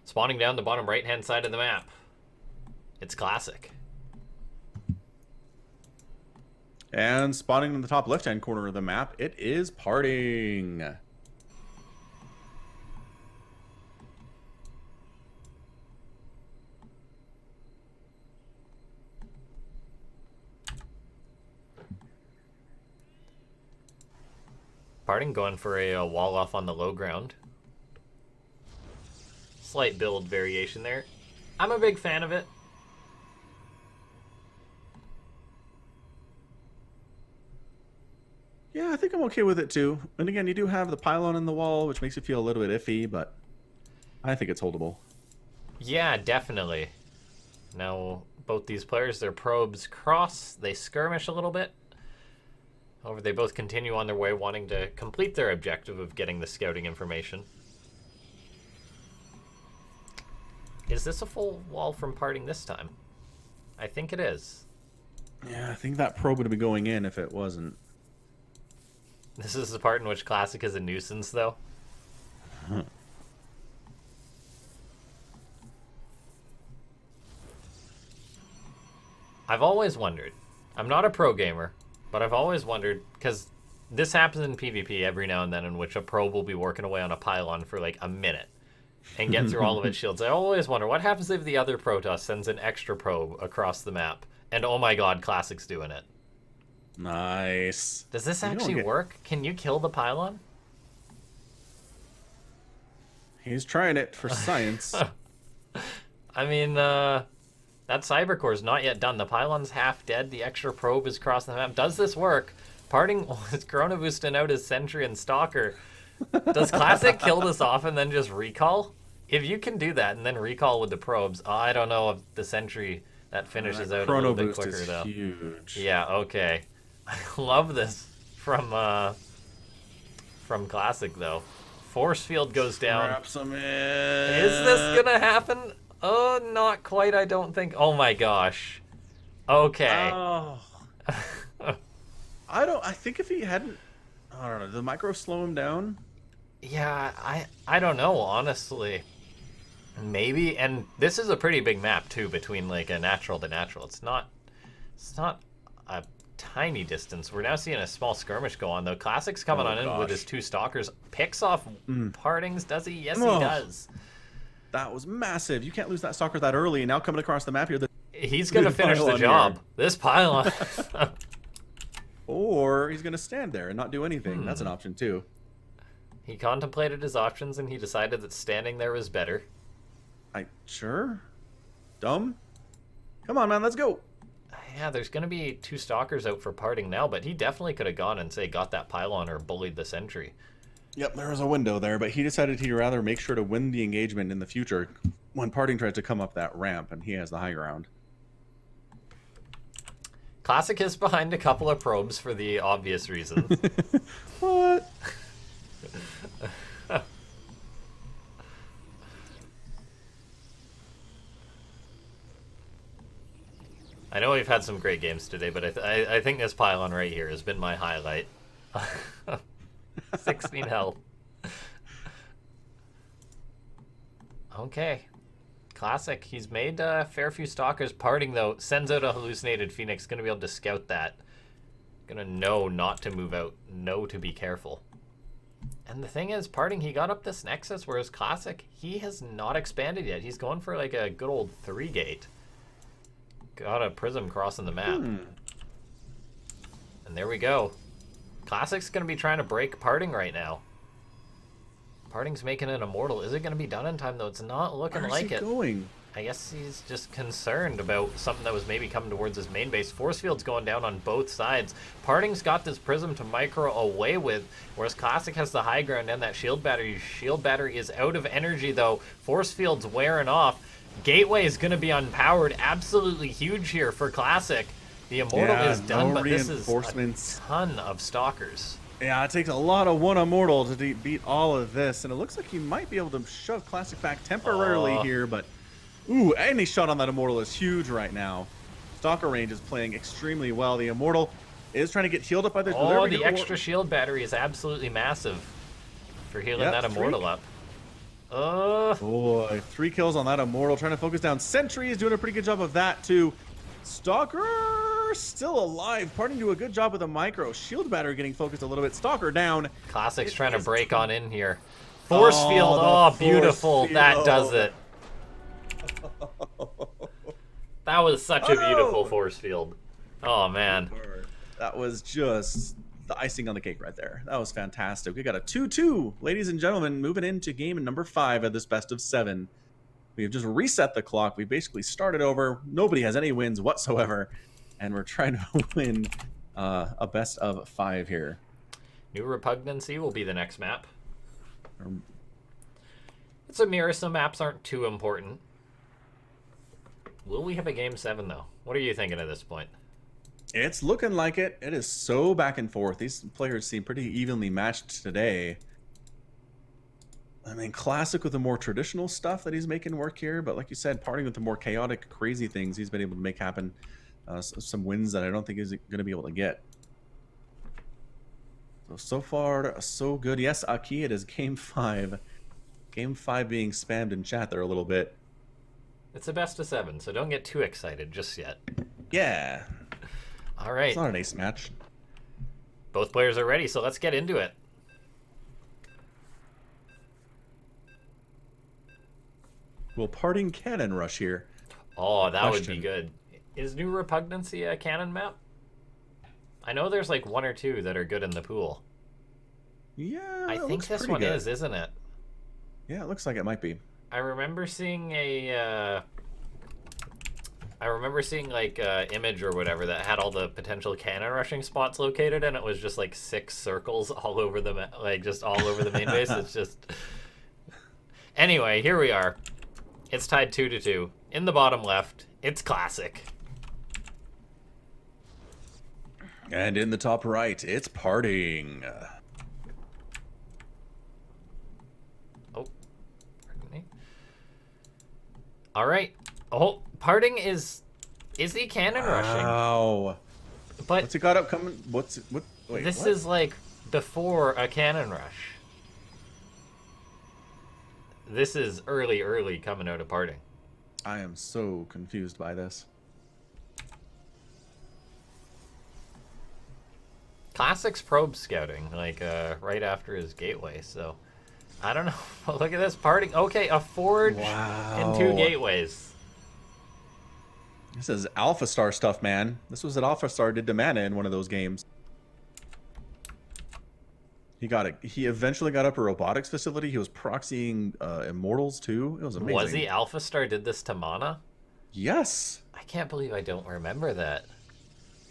[SPEAKER 2] Spawning down the bottom right-hand side of the map. It's Classic.
[SPEAKER 1] And spawning in the top left-hand corner of the map, it is PartinG.
[SPEAKER 2] PartinG going for a wall off on the low ground. Slight build variation there. I'm a big fan of it.
[SPEAKER 1] Yeah, I think I'm okay with it too. And again, you do have the pylon in the wall, which makes you feel a little bit iffy, but I think it's holdable.
[SPEAKER 2] Yeah, definitely. Now, both these players, their probes cross, they skirmish a little bit. However, they both continue on their way, wanting to complete their objective of getting the scouting information. Is this a full wall from PartinG this time? I think it is.
[SPEAKER 1] Yeah, I think that probe would be going in if it wasn't.
[SPEAKER 2] This is the part in which Classic is a nuisance, though. I've always wondered. I'm not a pro gamer, but I've always wondered, because this happens in PvP every now and then, in which a probe will be working away on a pylon for like a minute and get through all of its shields. I always wonder, what happens if the other Protoss sends an extra probe across the map? And oh my god, Classic's doing it.
[SPEAKER 1] Nice.
[SPEAKER 2] Does this actually work? Can you kill the pylon?
[SPEAKER 1] He's trying it for science.
[SPEAKER 2] I mean, that Cybercore is not yet done. The pylon's half dead. The extra probe is crossing the map. Does this work? PartinG is Corona boosting out his Sentry and Stalker. Does Classic kill this off and then just recall? If you can do that and then recall with the probes, I don't know if the Sentry that finishes out a little bit quicker though.
[SPEAKER 1] Huge.
[SPEAKER 2] Yeah, okay. I love this from Classic though. Force field goes down.
[SPEAKER 1] Wraps him in.
[SPEAKER 2] Is this gonna happen? Oh, not quite, I don't think. Oh my gosh. Okay.
[SPEAKER 1] Oh. I think if he hadn't, I don't know, did the micro slow him down?
[SPEAKER 2] Yeah, I don't know, honestly. Maybe, and this is a pretty big map too, between like a natural to natural. It's not a tiny distance. We're now seeing a small skirmish go on though. Classic's coming on in with his two stalkers. Picks off PartinG's, does he? Yes, he does.
[SPEAKER 1] That was massive. You can't lose that stalker that early, and now coming across the map here.
[SPEAKER 2] He's gonna finish the job. Here. This pylon.
[SPEAKER 1] Or he's gonna stand there and not do anything. That's an option too.
[SPEAKER 2] He contemplated his options and he decided that standing there was better.
[SPEAKER 1] Sure? Dumb? Come on, man, let's go.
[SPEAKER 2] Yeah, there's going to be two stalkers out for PartinG now, but he definitely could have gone and, say, got that pylon or bullied the sentry.
[SPEAKER 1] Yep, there was a window there, but he decided he'd rather make sure to win the engagement in the future when PartinG tries to come up that ramp, and he has the high ground.
[SPEAKER 2] Classic is behind a couple of probes for the obvious reasons.
[SPEAKER 1] What?
[SPEAKER 2] I know we've had some great games today, but I think this pylon right here has been my highlight. 16 health. Okay. Classic. He's made a fair few stalkers. PartinG, though, sends out a hallucinated Phoenix. Going to be able to scout that. Going to know not to move out. Know to be careful. And the thing is, PartinG, he got up this Nexus, whereas Classic, he has not expanded yet. He's going for like a good old 3-gate. Got a prism crossing the map. And there we go. Classic's going to be trying to break PartinG right now. PartinG's making an immortal. Is it going to be done in time, though? It's not looking like it.
[SPEAKER 1] Where's he going?
[SPEAKER 2] I guess he's just concerned about something that was maybe coming towards his main base. Force field's going down on both sides. PartinG's got this prism to micro away with, whereas Classic has the high ground and that shield battery. Shield battery is out of energy, though. Force field's wearing off. Gateway is going to be unpowered. Absolutely huge here for Classic. The immortal is done, but this is a ton of stalkers.
[SPEAKER 1] Yeah, it takes a lot of one immortal to beat all of this, and it looks like he might be able to shove Classic back temporarily here, but ooh, any shot on that immortal is huge right now. Stalker range is playing extremely well. The immortal is trying to get healed up by the
[SPEAKER 2] the extra shield battery is absolutely massive for healing that immortal up.
[SPEAKER 1] Boy, 3 kills on that immortal. Trying to focus down Sentry is doing a pretty good job of that too. Stalker are still alive. PartinG do a good job with a micro. Shield battery getting focused a little bit. Stalker down.
[SPEAKER 2] Classic's trying to break on in here. Force field. Oh, beautiful. That does it. That was such a beautiful force field. Oh, man.
[SPEAKER 1] That was just the icing on the cake right there. That was fantastic. We got a 2-2, ladies and gentlemen, moving into game number 5 of this best of 7. We have just reset the clock. We basically started over. Nobody has any wins whatsoever, and we're trying to win a best of 5 here.
[SPEAKER 2] New Repugnancy will be the next map. It's a mirror, so maps aren't too important. Will we have a game 7 though? What are you thinking at this point?
[SPEAKER 1] It's looking like it. It is so back and forth. These players seem pretty evenly matched today. I mean, Classic with the more traditional stuff that he's making work here, but like you said, PartinG with the more chaotic, crazy things he's been able to make happen. Some wins that I don't think he's going to be able to get. So far, so good. Yes, Aki, it is game 5. Game 5 being spammed in chat there a little bit.
[SPEAKER 2] It's a best of 7, so don't get too excited just yet.
[SPEAKER 1] Yeah.
[SPEAKER 2] All right.
[SPEAKER 1] It's not an ace match.
[SPEAKER 2] Both players are ready, so let's get into it.
[SPEAKER 1] Will PartinG cannon rush here?
[SPEAKER 2] Oh, that would be good. Is New Repugnancy a cannon map? I know there's like 1 or 2 that are good in the pool.
[SPEAKER 1] Yeah,
[SPEAKER 2] I think this one is, isn't it?
[SPEAKER 1] Yeah, it looks like it might be.
[SPEAKER 2] I remember seeing a like image or whatever that had all the potential cannon rushing spots located, and it was just like 6 circles all over the just all over the main base. It's just anyway. Here we are. It's tied 2-2 in the bottom left. It's Classic,
[SPEAKER 1] and in the top right, it's PartinG.
[SPEAKER 2] Oh, pardon me. All right. Oh, PartinG is he cannon rushing?
[SPEAKER 1] Wow.
[SPEAKER 2] But
[SPEAKER 1] what's he got up coming? Wait,
[SPEAKER 2] this
[SPEAKER 1] what?
[SPEAKER 2] is like before a cannon rush. This is early coming out of PartinG.
[SPEAKER 1] I am so confused by this.
[SPEAKER 2] Classic's probe scouting, like right after his gateway, so I don't know. Look at this PartinG. Okay, a forge and 2 gateways.
[SPEAKER 1] This is Alpha Star stuff, man. This was what Alpha Star did to Mana in one of those games. He eventually got up a robotics facility. He was proxying Immortals too. It was amazing.
[SPEAKER 2] Was he? Alpha Star did this to Mana?
[SPEAKER 1] Yes.
[SPEAKER 2] I can't believe I don't remember that.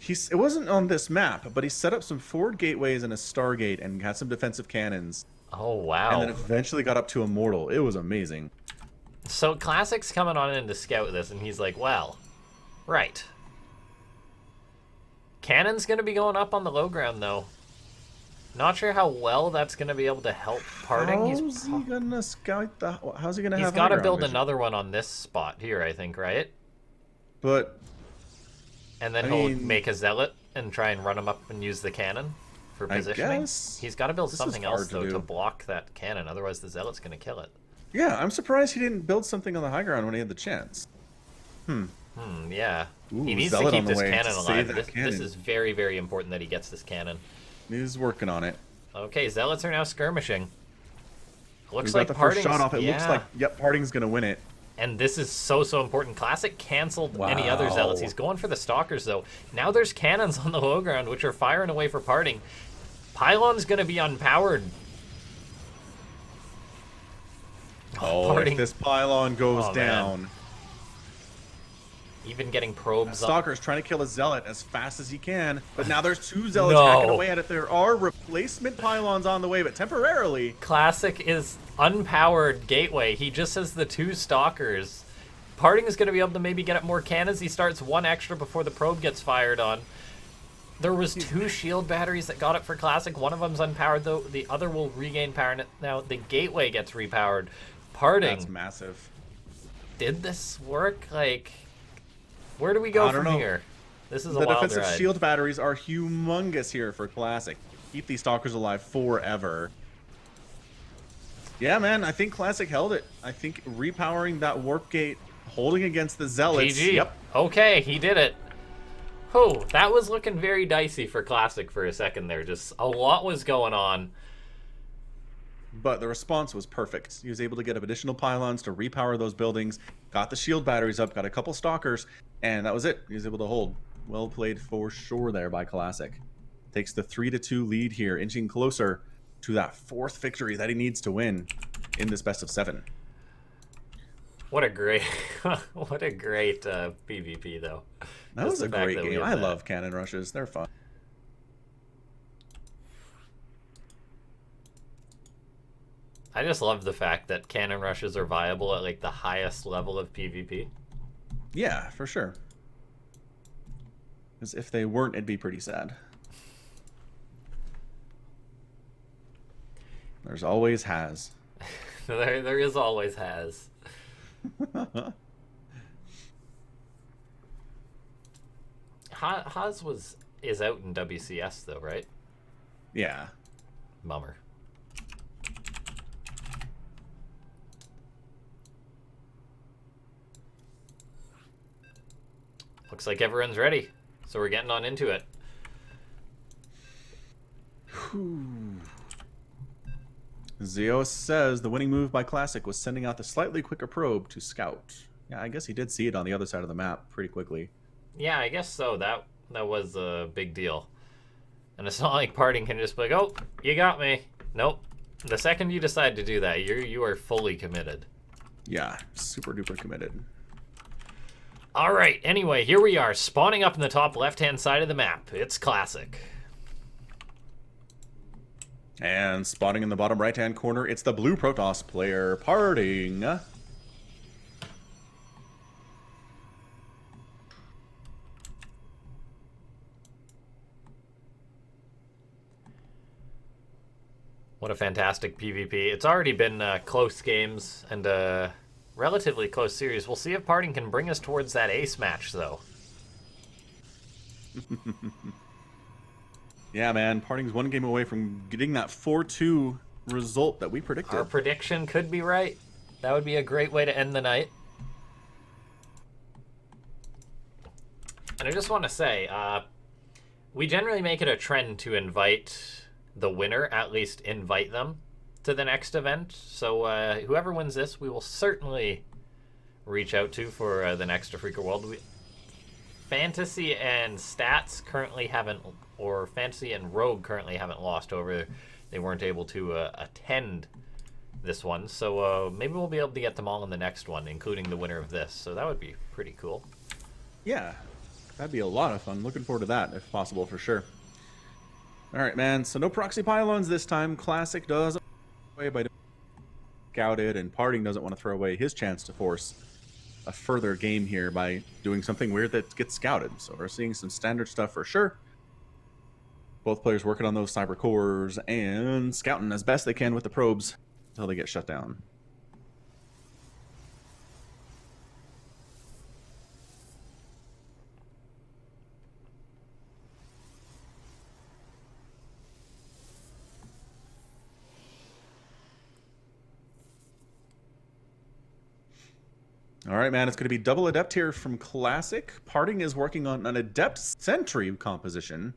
[SPEAKER 1] It wasn't on this map, but he set up some forward gateways and a Stargate and had some defensive cannons.
[SPEAKER 2] Oh, wow.
[SPEAKER 1] And then eventually got up to Immortal. It was amazing.
[SPEAKER 2] So Classic's coming on in to scout this, and he's like, well, right. Cannon's going to be going up on the low ground, though. Not sure how well that's going to be able to help PartinG.
[SPEAKER 1] How's he going to scout the... How's he going to have...
[SPEAKER 2] He's got to build another one on this spot here, I think, right?
[SPEAKER 1] But...
[SPEAKER 2] And then he'll make a Zealot and try and run him up and use the cannon for positioning. He's got to build something else, though, to block that cannon. Otherwise, the Zealot's going to kill it.
[SPEAKER 1] Yeah, I'm surprised he didn't build something on the high ground when he had the chance.
[SPEAKER 2] Yeah.
[SPEAKER 1] Ooh,
[SPEAKER 2] he needs
[SPEAKER 1] Zealot
[SPEAKER 2] to keep this
[SPEAKER 1] cannon
[SPEAKER 2] alive.
[SPEAKER 1] alive.
[SPEAKER 2] This is very, very important that he gets this cannon.
[SPEAKER 1] He's working on it.
[SPEAKER 2] Okay, Zealots are now skirmishing. Looks
[SPEAKER 1] We
[SPEAKER 2] like
[SPEAKER 1] got the first shot off. It
[SPEAKER 2] yeah.
[SPEAKER 1] looks like, yep, PartinG's going to win it.
[SPEAKER 2] And this is so important. Classic canceled any other Zealots. He's going for the Stalkers, though. Now there's cannons on the low ground, which are firing away for PartinG. Pylon's going to be unpowered.
[SPEAKER 1] Oh, if this pylon goes down.
[SPEAKER 2] Man. Even getting probes.
[SPEAKER 1] Stalker's trying to kill a Zealot as fast as he can, but now there's 2 Zealots hacking away at it. There are replacement pylons on the way, but temporarily.
[SPEAKER 2] Classic is unpowered gateway. He just has the 2 Stalkers. PartinG is going to be able to maybe get up more cannons. He starts 1 extra before the probe gets fired on. There was 2 shield batteries that got it for Classic. One of them's unpowered, though. The other will regain power. Now the gateway gets repowered. PartinG.
[SPEAKER 1] That's massive.
[SPEAKER 2] Did this work? Like, where do we go from here? This is a wild ride.
[SPEAKER 1] The defensive shield batteries are humongous here for Classic. Keep these Stalkers alive forever. Yeah, man, I think Classic held it. I think repowering that warp gate, holding against the Zealots.
[SPEAKER 2] PG.
[SPEAKER 1] Yep.
[SPEAKER 2] Okay, he did it. Oh, that was looking very dicey for Classic for a second there. Just a lot was going on.
[SPEAKER 1] But the response was perfect. He was able to get additional pylons to repower those buildings, got the shield batteries up, got a couple stalkers, and that was it. He was able to hold. Well played for sure there by Classic. Takes the 3-2 lead here, inching closer to that 4th victory that he needs to win in this best of 7.
[SPEAKER 2] What a great, what a great PvP though.
[SPEAKER 1] That was a great game. I love cannon rushes. They're fun.
[SPEAKER 2] I just love the fact that cannon rushes are viable at like the highest level of PvP.
[SPEAKER 1] Yeah, for sure. Because if they weren't, it'd be pretty sad. There's always has.
[SPEAKER 2] there is always has. Haas is out in WCS though, right?
[SPEAKER 1] Yeah.
[SPEAKER 2] Bummer. Looks like everyone's ready, so we're getting on into it.
[SPEAKER 1] Zeos says the winning move by Classic was sending out the slightly quicker probe to scout. Yeah, I guess he did see it on the other side of the map pretty quickly.
[SPEAKER 2] Yeah, I guess so. That was a big deal. And it's not like PartinG can just be like, oh, you got me. Nope. The second you decide to do that, you are fully committed.
[SPEAKER 1] Yeah, super duper committed.
[SPEAKER 2] All right, anyway, here we are, spawning up in the top left-hand side of the map. It's Classic.
[SPEAKER 1] And spawning in the bottom right-hand corner, it's the blue Protoss player, PartinG.
[SPEAKER 2] What a fantastic PvP. It's already been close games and relatively close series. We'll see if PartinG can bring us towards that ace match, though.
[SPEAKER 1] Yeah, man, PartinG's one game away from getting that 4-2 result that we predicted.
[SPEAKER 2] Our prediction could be right. That would be a great way to end the night. And I just want to say, we generally make it a trend to invite the winner, at least invite them to the next event. So whoever wins this, we will certainly reach out to for the next Afreeca World. Fantasy and Stats currently haven't, or Fantasy and Rogue currently haven't lost over. They weren't able to attend this one. So maybe we'll be able to get them all in the next one, including the winner of this. So that would be pretty cool.
[SPEAKER 1] Yeah, that'd be a lot of fun. Looking forward to that, if possible, for sure. All right, man. So no proxy pylons this time. Classic does away by scouted, and PartinG doesn't want to throw away his chance to force a further game here by doing something weird that gets scouted. So we're seeing some standard stuff for sure. Both players working on those cyber cores and scouting as best they can with the probes until they get shut down. All right, man, it's going to be double Adept here from Classic. PartinG is working on an Adept Sentry composition,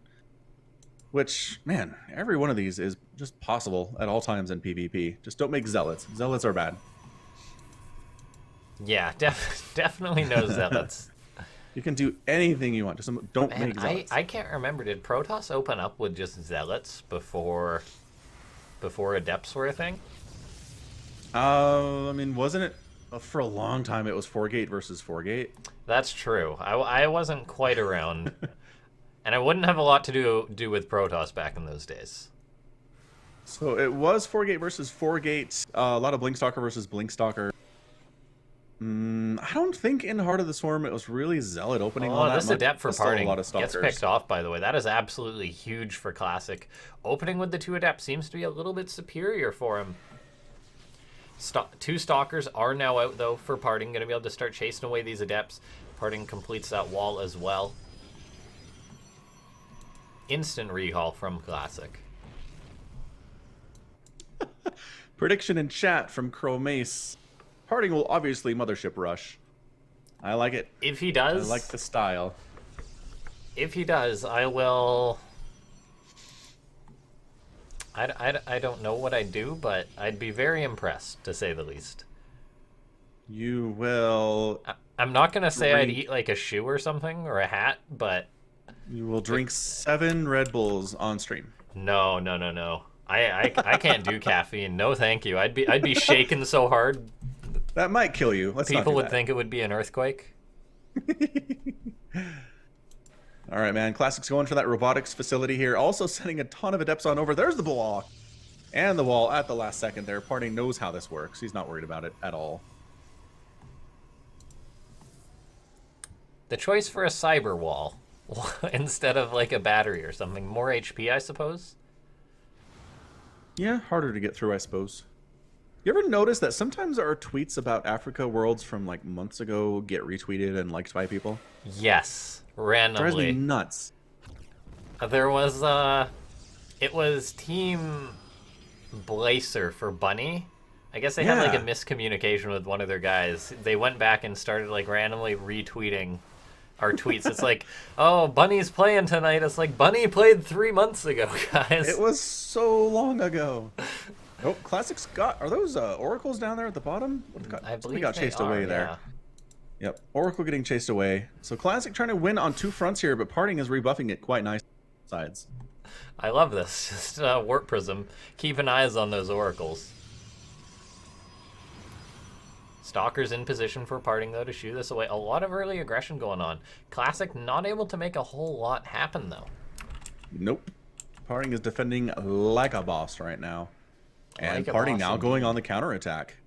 [SPEAKER 1] which, man, every one of these is just possible at all times in PvP. Just don't make Zealots. Zealots are bad.
[SPEAKER 2] Yeah, definitely no Zealots.
[SPEAKER 1] You can do anything you want. Just don't make Zealots.
[SPEAKER 2] I can't remember. Did Protoss open up with just Zealots before Adepts were a thing?
[SPEAKER 1] I mean, wasn't it? For a long time, it was 4-gate versus 4-gate.
[SPEAKER 2] That's true. I wasn't quite around, and I wouldn't have a lot to do with Protoss back in those days.
[SPEAKER 1] So it was 4-gate versus 4-gate. A lot of Blinkstalker versus Blinkstalker. I don't think in Heart of the Swarm it was really Zealot opening all that much.
[SPEAKER 2] This Adept for PartinG
[SPEAKER 1] gets
[SPEAKER 2] picked off, by the way. That is absolutely huge for Classic. Opening with the 2 Adept seems to be a little bit superior for him. 2 Stalkers are now out, though, for PartinG. Going to be able to start chasing away these Adepts. PartinG completes that wall as well. Instant rehaul from Classic.
[SPEAKER 1] Prediction in chat from Crow Mace. PartinG will obviously Mothership Rush. I like it.
[SPEAKER 2] If he does...
[SPEAKER 1] I like the style.
[SPEAKER 2] If he does, I will... I don't know what I'd do, but I'd be very impressed, to say the least.
[SPEAKER 1] You will...
[SPEAKER 2] I'm not going to say I'd eat like a shoe or something, or a hat, but...
[SPEAKER 1] You will drink 7 Red Bulls on stream.
[SPEAKER 2] No. I can't do caffeine. No, thank you. I'd be shaking so hard.
[SPEAKER 1] That might kill you.
[SPEAKER 2] People would think it would be an earthquake.
[SPEAKER 1] All right, man. Classic's going for that robotics facility here. Also sending a ton of adepts on over. There's the block. And the wall at the last second there. PartinG knows how this works. He's not worried about it at all.
[SPEAKER 2] The choice for a cyber wall instead of like a battery or something. More HP, I suppose?
[SPEAKER 1] Yeah, harder to get through, I suppose. You ever notice that sometimes our tweets about Afreeca worlds from like months ago get retweeted and liked by people?
[SPEAKER 2] Yes, randomly.
[SPEAKER 1] Drives me nuts.
[SPEAKER 2] There was, it was Team Blazer for Bunny. I guess they had like a miscommunication with one of their guys. They went back and started like randomly retweeting our tweets. It's like, oh, Bunny's playing tonight. It's like, Bunny played 3 months ago, guys.
[SPEAKER 1] It was so long ago. Oh, Classic's got... Are those oracles down there at the bottom?
[SPEAKER 2] I believe
[SPEAKER 1] got chased away there. Yep, Oracle getting chased away. So Classic trying to win on 2 fronts here, but PartinG is rebuffing it quite nice sides.
[SPEAKER 2] I love this. Just Warp Prism. Keeping eyes on those oracles. Stalker's in position for PartinG, though, to shoo this away. A lot of early aggression going on. Classic not able to make a whole lot happen, though.
[SPEAKER 1] Nope. PartinG is defending like a boss right now. And PartinG now going on the counterattack.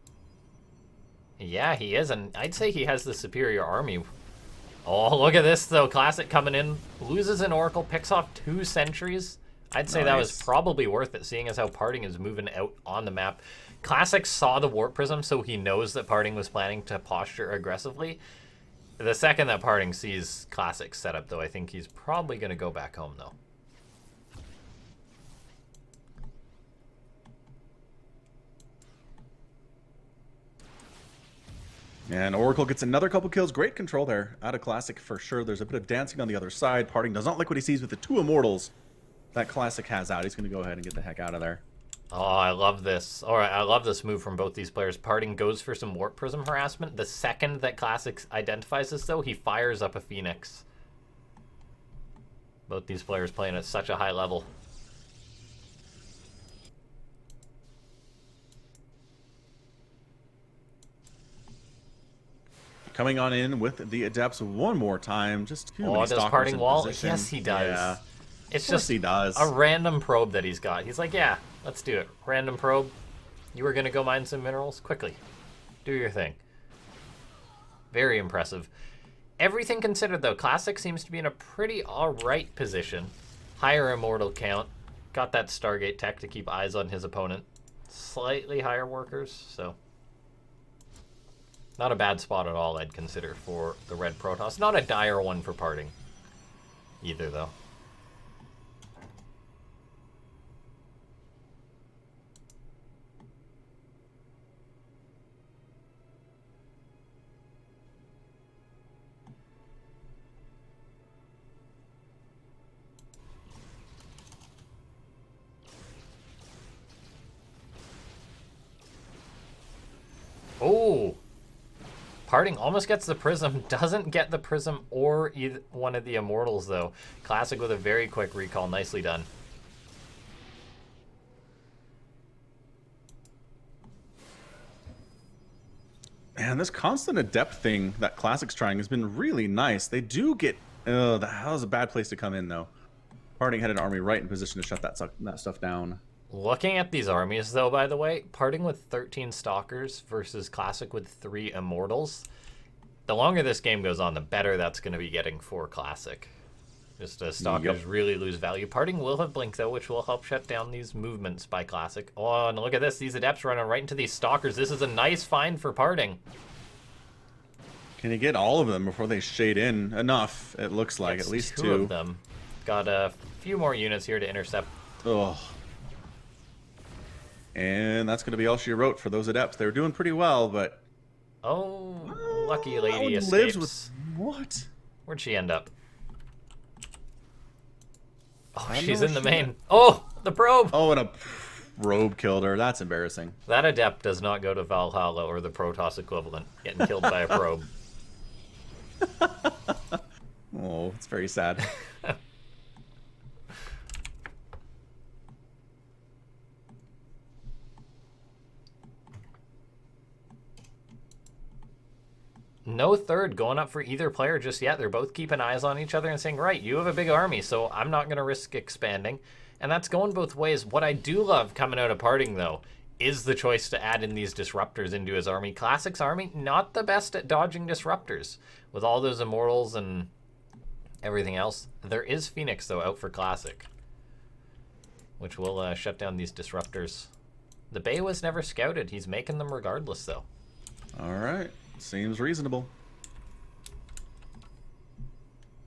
[SPEAKER 2] Yeah, he is, and I'd say he has the superior army. Oh, look at this, though. Classic coming in, loses an Oracle, picks off 2 sentries. I'd say that was probably worth it, seeing as how PartinG is moving out on the map. Classic saw the Warp Prism, so he knows that PartinG was planning to posture aggressively. The second that PartinG sees Classic's setup, though, I think he's probably going to go back home, though.
[SPEAKER 1] And Oracle gets another couple kills. Great control there out of Classic for sure. There's a bit of dancing on the other side. PartinG does not like what he sees with the 2 Immortals that Classic has out. He's going to go ahead and get the heck out of there.
[SPEAKER 2] Oh, I love this. All right, I love this move from both these players. PartinG goes for some Warp Prism harassment. The second that Classic identifies this, though, he fires up a Phoenix. Both these players playing at such a high level.
[SPEAKER 1] Coming on in with the Adepts one more time. Just too many
[SPEAKER 2] does
[SPEAKER 1] stalkers
[SPEAKER 2] PartinG
[SPEAKER 1] in
[SPEAKER 2] wall?
[SPEAKER 1] position.
[SPEAKER 2] Yes, he does.
[SPEAKER 1] Yeah.
[SPEAKER 2] It's
[SPEAKER 1] Of course
[SPEAKER 2] just
[SPEAKER 1] he does.
[SPEAKER 2] a random probe that he's got. He's like, yeah, let's do it. Random probe. You were going to go mine some minerals? Quickly. Do your thing. Very impressive. Everything considered, though, Classic seems to be in a pretty alright position. Higher Immortal count. Got that Stargate tech to keep eyes on his opponent. Slightly higher workers, so... Not a bad spot at all, I'd consider, for the Red Protoss. Not a dire one for PartinG either, though. Oh! PartinG almost gets the Prism, doesn't get the Prism or either one of the Immortals, though. Classic with a very quick recall. Nicely done.
[SPEAKER 1] Man, this constant Adept thing that Classic's trying has been really nice. They do get... that was a bad place to come in, though. PartinG had an army right in position to shut that stuff down.
[SPEAKER 2] Looking at these armies, though, by the way, PartinG with 13 Stalkers versus Classic with 3 Immortals. The longer this game goes on, the better that's going to be getting for Classic. Just as Stalkers really lose value. PartinG will have Blink, though, which will help shut down these movements by Classic. Oh, and look at this. These Adepts running right into these Stalkers. This is a nice find for PartinG.
[SPEAKER 1] Can he get all of them before they shade in? Enough, it looks like. At least 2
[SPEAKER 2] of them. Got a few more units here to intercept.
[SPEAKER 1] Oh. And that's going to be all she wrote for those Adepts. They were doing pretty well, but...
[SPEAKER 2] Oh, lucky lady escapes.
[SPEAKER 1] Lives with... What?
[SPEAKER 2] Where'd she end up? Oh,
[SPEAKER 1] I don't
[SPEAKER 2] she's
[SPEAKER 1] know
[SPEAKER 2] in the
[SPEAKER 1] she
[SPEAKER 2] main.
[SPEAKER 1] went.
[SPEAKER 2] Oh, the probe.
[SPEAKER 1] Oh, and a probe killed her. That's embarrassing.
[SPEAKER 2] That adept does not go to Valhalla or the Protoss equivalent, getting killed by a probe.
[SPEAKER 1] Oh, it's very sad.
[SPEAKER 2] No third going up for either player just yet. They're both keeping eyes on each other and saying, right, you have a big army, so I'm not going to risk expanding. And that's going both ways. What I do love coming out of PartinG, though, is the choice to add in these disruptors into his army. Classic's army, not the best at dodging disruptors. With all those immortals and everything else. There is Phoenix, though, out for Classic, which will shut down these disruptors. The Bay was never scouted. He's making them regardless, though.
[SPEAKER 1] All right. Seems reasonable.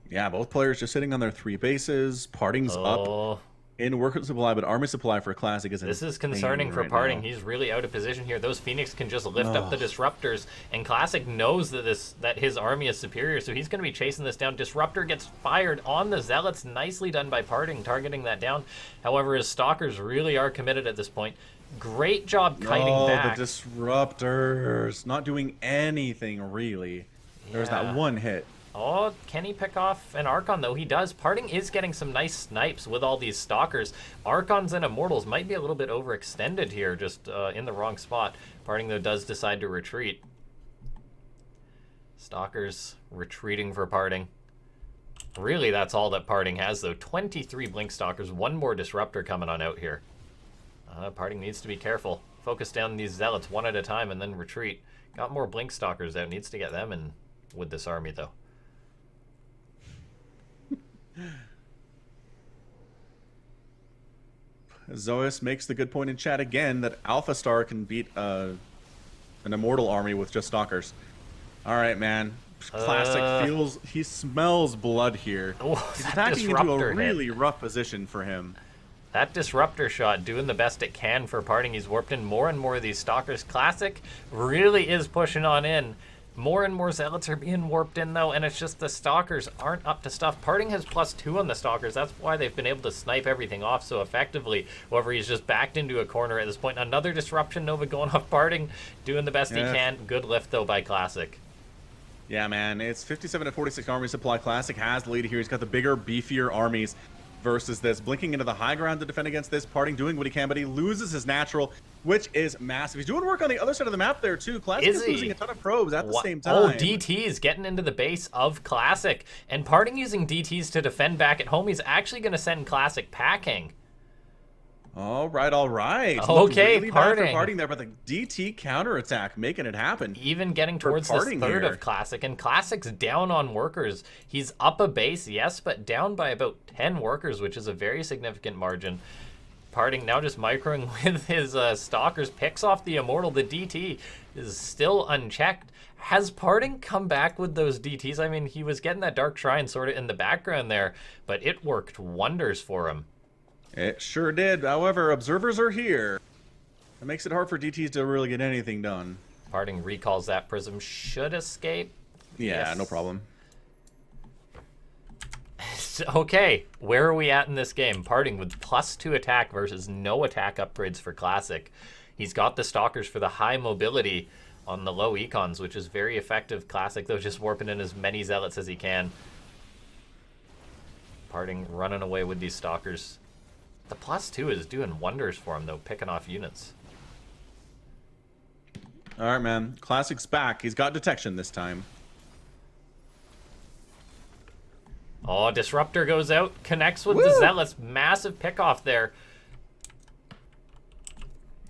[SPEAKER 1] Yeah, both players just sitting on their 3 bases. PartinG's up in worker supply, but army supply for Classic is
[SPEAKER 2] This is concerning for
[SPEAKER 1] right
[SPEAKER 2] PartinG.
[SPEAKER 1] now.
[SPEAKER 2] He's really out of position here. Those Phoenix can just lift up the disruptors, and Classic knows that his army is superior, so he's going to be chasing this down. Disruptor gets fired on the Zealots. Nicely done by PartinG, targeting that down. However, his Stalkers really are committed at this point. Great job kiting back.
[SPEAKER 1] The disruptors not doing anything really. There's that one hit.
[SPEAKER 2] Oh, can he pick off an Archon, though? He does. PartinG is getting some nice snipes with all these Stalkers. Archons and Immortals might be a little bit overextended here, just in the wrong spot. PartinG, though, does decide to retreat. Stalkers retreating for PartinG. Really, that's all that PartinG has, though. 23 Blink Stalkers, one more Disruptor coming on out here. PartinG needs to be careful. Focus down these Zealots one at a time and then retreat. Got more Blink Stalkers out. Needs to get them in with this army, though.
[SPEAKER 1] Zois makes the good point in chat again that Alpha Star can beat an Immortal army with just Stalkers. All right, man. Classic feels... He smells blood here.
[SPEAKER 2] Oh,
[SPEAKER 1] he's attacking into a really rough position for him.
[SPEAKER 2] That Disruptor shot doing the best it can for PartinG. He's warped in more and more of these Stalkers. Classic really is pushing on in. More and more Zealots are being warped in, though, and it's just the Stalkers aren't up to stuff. PartinG has +2 on the Stalkers. That's why they've been able to snipe everything off so effectively. However, he's just backed into a corner at this point. Another Disruption Nova going off PartinG, doing the best he can. Good lift, though, by Classic.
[SPEAKER 1] Yeah, man. It's 57 to 46 army supply. Classic has the lead here. He's got the bigger, beefier armies versus this. Blinking into the high ground to defend against this. PartinG doing what he can, but he loses his natural, which is massive. He's doing work on the other side of the map there, too. Classic is losing a ton of probes at the same time.
[SPEAKER 2] Oh, DTs getting into the base of Classic. And PartinG using DTs to defend back at home. He's actually going to send Classic packing.
[SPEAKER 1] All right, all right.
[SPEAKER 2] Okay,
[SPEAKER 1] really PartinG there, but the DT counterattack making it happen.
[SPEAKER 2] Even getting towards this third of Classic, and Classic's down on workers. He's up a base, yes, but down by about 10 workers, which is a very significant margin. PartinG now just microing with his Stalkers, picks off the Immortal. The DT is still unchecked. Has PartinG come back with those DTs? I mean, he was getting that Dark Shrine sort of in the background there, but it worked wonders for him.
[SPEAKER 1] It sure did. However, observers are here. It makes it hard for DTs to really get anything done.
[SPEAKER 2] PartinG recalls that Prism should escape.
[SPEAKER 1] Yeah, yes. No problem.
[SPEAKER 2] Okay, where are we at in this game? PartinG with +2 attack versus no attack upgrades for Classic. He's got the Stalkers for the high mobility on the low econs, which is very effective. Classic, though, just warping in as many Zealots as he can. PartinG running away with these Stalkers. The +2 is doing wonders for him, though, picking off units.
[SPEAKER 1] All right, man. Classic's back. He's got detection this time.
[SPEAKER 2] Oh, Disruptor goes out, connects with the Zealots. Massive pick-off there.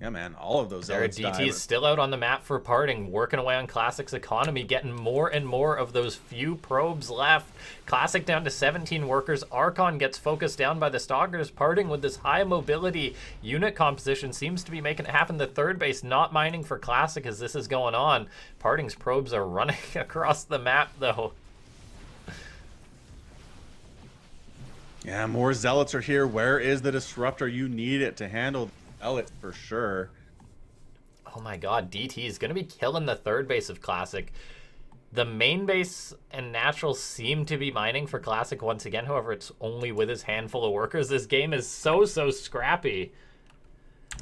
[SPEAKER 1] Yeah, man. All of those Zealots
[SPEAKER 2] DT is still out on the map for PartinG, working away on Classic's economy, getting more and more of those few probes left. Classic down to 17 workers. Archon gets focused down by the Stalkers. PartinG with this high mobility unit composition seems to be making it happen. The third base not mining for Classic as this is going on. PartinG's probes are running across the map, though.
[SPEAKER 1] Yeah, more Zealots are here. Where is the Disruptor? You need it to handle Zealots for sure.
[SPEAKER 2] Oh my god, DT is going to be killing the third base of Classic. The main base and natural seem to be mining for Classic once again. However, it's only with his handful of workers. This game is so scrappy.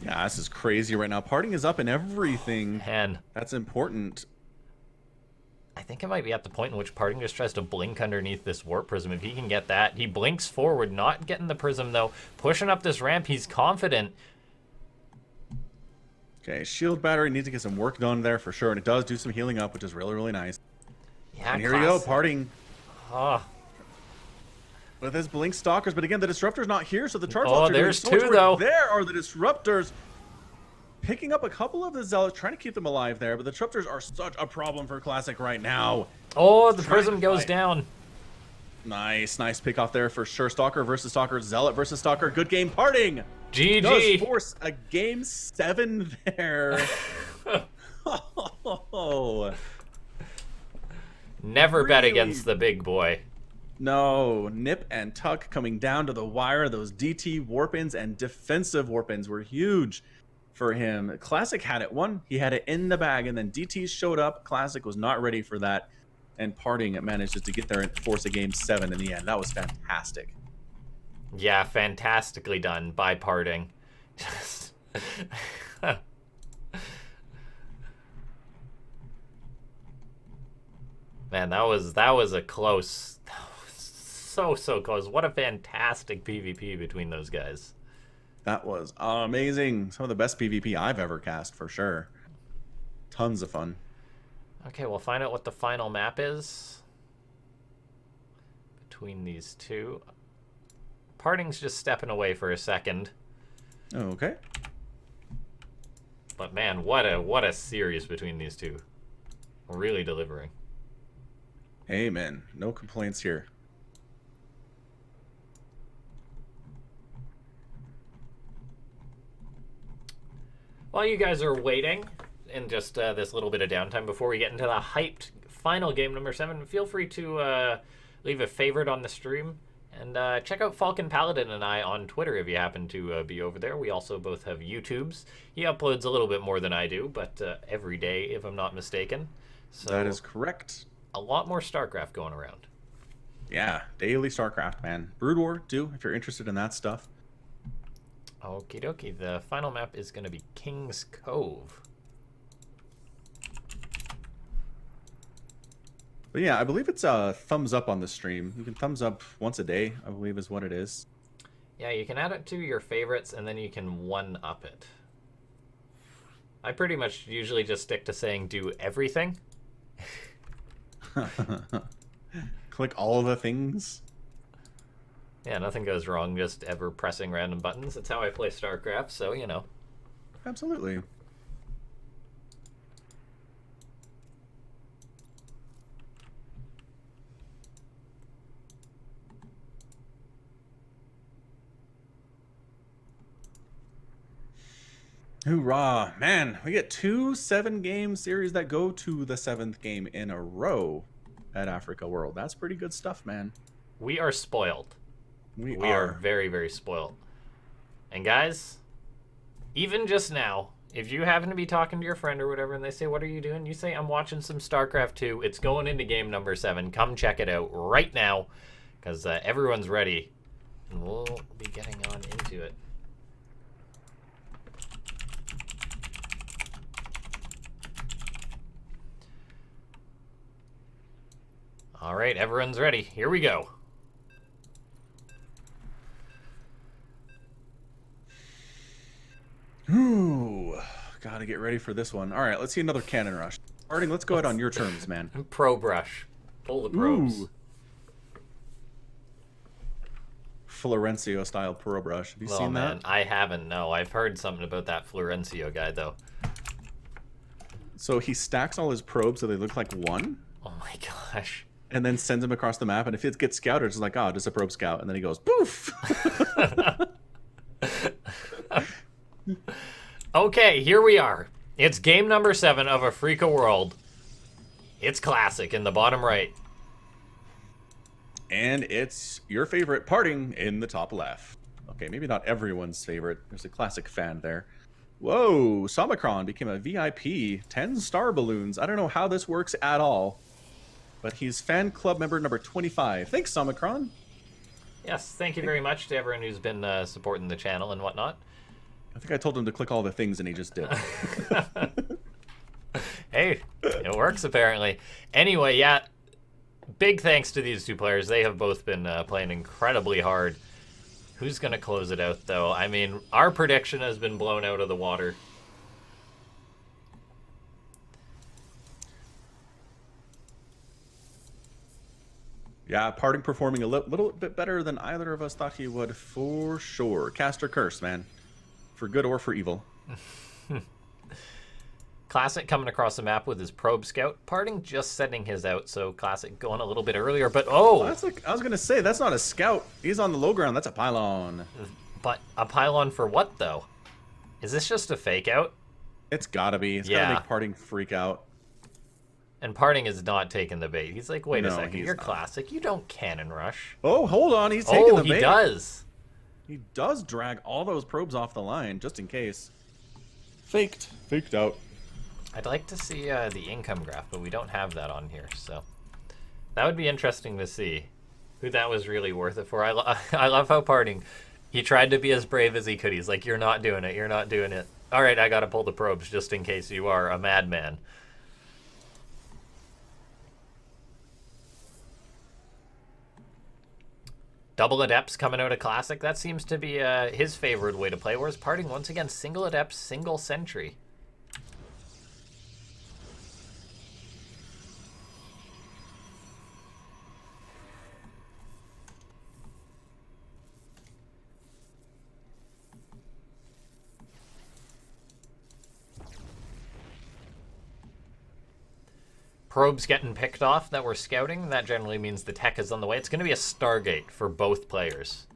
[SPEAKER 1] Yeah, this is crazy right now. PartinG is up in everything.
[SPEAKER 2] Man.
[SPEAKER 1] That's important.
[SPEAKER 2] I think it might be at the point in which PartinG just tries to blink underneath this warp prism. If he can get that, he blinks forward, not getting the prism though. Pushing up this ramp, he's confident.
[SPEAKER 1] Okay, shield battery needs to get some work done there for sure, and it does do some healing up, which is really, really nice.
[SPEAKER 2] Yeah,
[SPEAKER 1] and here we go, PartinG.
[SPEAKER 2] Oh.
[SPEAKER 1] With his blink stalkers, but again, the disruptor's not here, so the charge
[SPEAKER 2] there's so two though.
[SPEAKER 1] There are the disruptors. Picking up a couple of the zealots, trying to keep them alive there, but the disruptors are such a problem for Classic right now.
[SPEAKER 2] Oh, the prism goes down.
[SPEAKER 1] Nice pick off there for sure. Stalker versus Stalker, Zealot versus Stalker. Good game, PartinG.
[SPEAKER 2] GG.
[SPEAKER 1] Does force a game 7 there. Oh.
[SPEAKER 2] Never bet against the big boy.
[SPEAKER 1] No, nip and tuck coming down to the wire. Those DT warp-ins and defensive warp-ins were huge for him. Classic had it won. He had it in the bag, and then DT showed up. Classic was not ready for that, and PartinG managed to get there and force a game 7 in the end. That was fantastic.
[SPEAKER 2] Yeah, fantastically done by PartinG. Man, that was a close, so close. What a fantastic PvP between those guys.
[SPEAKER 1] That was amazing. Some of the best PvP I've ever cast for sure. Tons of fun.
[SPEAKER 2] Okay, we'll find out what the final map is between these two. PartinG's just stepping away for a second.
[SPEAKER 1] Okay.
[SPEAKER 2] But man, what a series between these two. Really delivering.
[SPEAKER 1] Amen. No complaints here.
[SPEAKER 2] While you guys are waiting, in just this little bit of downtime before we get into the hyped final game number 7, feel free to leave a favorite on the stream. And check out Falcon Paladin and I on Twitter if you happen to be over there. We also both have YouTubes. He uploads a little bit more than I do, but every day, if I'm not mistaken. So
[SPEAKER 1] that is correct.
[SPEAKER 2] A lot more StarCraft going around.
[SPEAKER 1] Yeah, daily StarCraft, man. Brood War, too, if you're interested in that stuff.
[SPEAKER 2] Okie dokie. The final map is going to be King's Cove.
[SPEAKER 1] But yeah, I believe it's a thumbs up on the stream. You can thumbs up once a day, I believe is what it is.
[SPEAKER 2] Yeah, you can add it to your favorites, and then you can one-up it. I pretty much usually just stick to saying do everything.
[SPEAKER 1] Click all the things.
[SPEAKER 2] Yeah, nothing goes wrong just ever pressing random buttons. That's how I play StarCraft, so, you know.
[SPEAKER 1] Absolutely. Hoorah. Man, we get 2 7-game series that go to the 7th game in a row at Afreeca World. That's pretty good stuff, man.
[SPEAKER 2] We are spoiled.
[SPEAKER 1] We
[SPEAKER 2] are very, very spoiled. And guys, even just now, if you happen to be talking to your friend or whatever and they say, what are you doing? You say, I'm watching some StarCraft 2. It's going into game number 7. Come check it out right now because everyone's ready. And we'll be getting on into it. All right, everyone's ready. Here we go.
[SPEAKER 1] Ooh, gotta get ready for this one. All right, let's see another cannon rush. PartinG, let's go ahead on your terms, man.
[SPEAKER 2] Pro brush. Pull the probes.
[SPEAKER 1] Ooh. Florencio style pro brush. Have you seen
[SPEAKER 2] man,
[SPEAKER 1] that?
[SPEAKER 2] I haven't. No, I've heard something about that Florencio guy though.
[SPEAKER 1] So he stacks all his probes so they look like one.
[SPEAKER 2] Oh my gosh.
[SPEAKER 1] And then sends them across the map, and if it gets scouted, it's like, oh, just a probe scout, and then he goes poof.
[SPEAKER 2] Okay, here we are. It's game number 7 of Afreeca World. It's classic in the bottom right.
[SPEAKER 1] And it's your favorite PartinG in the top left. Okay, maybe not everyone's favorite. There's a classic fan there. Whoa, Somicron became a VIP. 10 star balloons. I don't know how this works at all. but he's fan club member number 25. Thanks, Omicron.
[SPEAKER 2] Yes, thank you very much to everyone who's been supporting the channel and whatnot.
[SPEAKER 1] I think I told him to click all the things, and he just did.
[SPEAKER 2] Hey, it works apparently. Anyway, yeah, big thanks to these two players. They have both been playing incredibly hard. Who's going to close it out, though? I mean, our prediction has been blown out of the water.
[SPEAKER 1] Yeah, PartinG performing a little bit better than either of us thought he would, for sure. Cast or curse, man. For good or for evil.
[SPEAKER 2] Classic coming across the map with his probe scout. PartinG just sending his out, so Classic going a little bit earlier, but oh!
[SPEAKER 1] That's like, I was going to say, that's not a scout. He's on the low ground. That's a pylon.
[SPEAKER 2] But a pylon for what, though? Is this just a fake out?
[SPEAKER 1] It's gotta be. It's gotta make PartinG freak out.
[SPEAKER 2] And PartinG is not taking the bait. He's like, wait a second, you're
[SPEAKER 1] not.
[SPEAKER 2] Classic. You don't cannon rush.
[SPEAKER 1] Oh, hold on. He's taking the bait.
[SPEAKER 2] Oh, he does.
[SPEAKER 1] He does drag all those probes off the line, just in case. Faked. Faked out.
[SPEAKER 2] I'd like to see the income graph, but we don't have that on here, so that would be interesting to see who that was really worth it for. I love how PartinG, he tried to be as brave as he could. He's like, you're not doing it. You're not doing it. All right, I got to pull the probes just in case you are a madman. Double Adepts coming out of Classic. That seems to be his favorite way to play, whereas PartinG, once again, single Adepts, single Sentry. Probes getting picked off that we're scouting. That generally means the tech is on the way. It's going to be a Stargate for both players.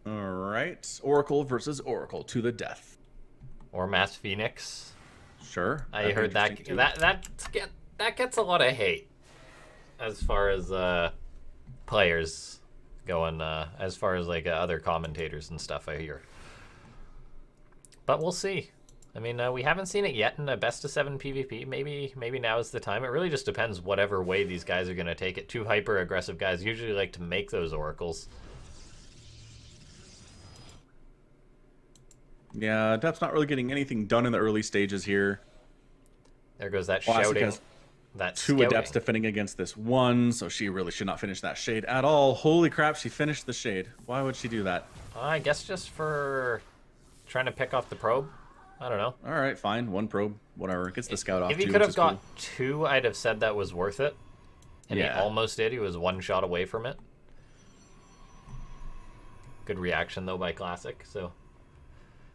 [SPEAKER 1] All right. Oracle versus Oracle to the death.
[SPEAKER 2] Or Mass Phoenix.
[SPEAKER 1] Sure.
[SPEAKER 2] I heard that that gets a lot of hate as far as players going, as far as like other commentators and stuff, I hear. But we'll see. I mean, we haven't seen it yet in a best of 7 PvP. Maybe now is the time. It really just depends whatever way these guys are going to take it. Two hyper aggressive guys usually like to make those oracles.
[SPEAKER 1] Yeah, Adept's not really getting anything done in the early stages here.
[SPEAKER 2] There goes that
[SPEAKER 1] Classic
[SPEAKER 2] shouting.
[SPEAKER 1] has
[SPEAKER 2] That
[SPEAKER 1] two
[SPEAKER 2] scouting.
[SPEAKER 1] Adepts defending against this one, so she really should not finish that shade at all. Holy crap, she finished the shade. Why would she do that?
[SPEAKER 2] I guess just for trying to pick off the probe. I don't know.
[SPEAKER 1] All right, fine. One probe, whatever. Gets the scout off.
[SPEAKER 2] If he
[SPEAKER 1] too,
[SPEAKER 2] could
[SPEAKER 1] which
[SPEAKER 2] have
[SPEAKER 1] is
[SPEAKER 2] got
[SPEAKER 1] cool.
[SPEAKER 2] 2, I'd have said that was worth it. And he almost did. He was 1 shot away from it. Good reaction, though, by Classic. So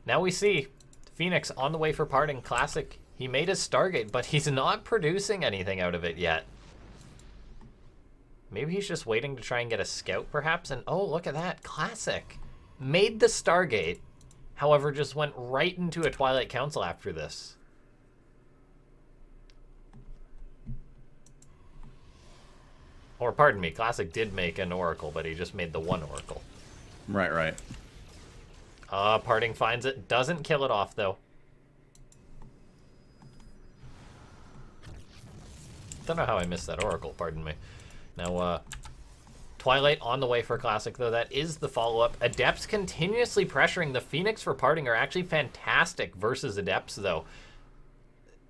[SPEAKER 2] now we see Phoenix on the way for PartinG. Classic, he made his Stargate, but he's not producing anything out of it yet. Maybe he's just waiting to try and get a scout, perhaps? And, oh, look at that. Classic made the Stargate. However, just went right into a Twilight Council after this. Or, pardon me, Classic did make an Oracle, but he just made the 1 Oracle.
[SPEAKER 1] Right.
[SPEAKER 2] PartinG finds it. Doesn't kill it off, though. Don't know how I missed that Oracle, pardon me. Now, Twilight on the way for Classic, though. That is the follow-up. Adepts continuously pressuring. The Phoenix for PartinG are actually fantastic versus Adepts, though.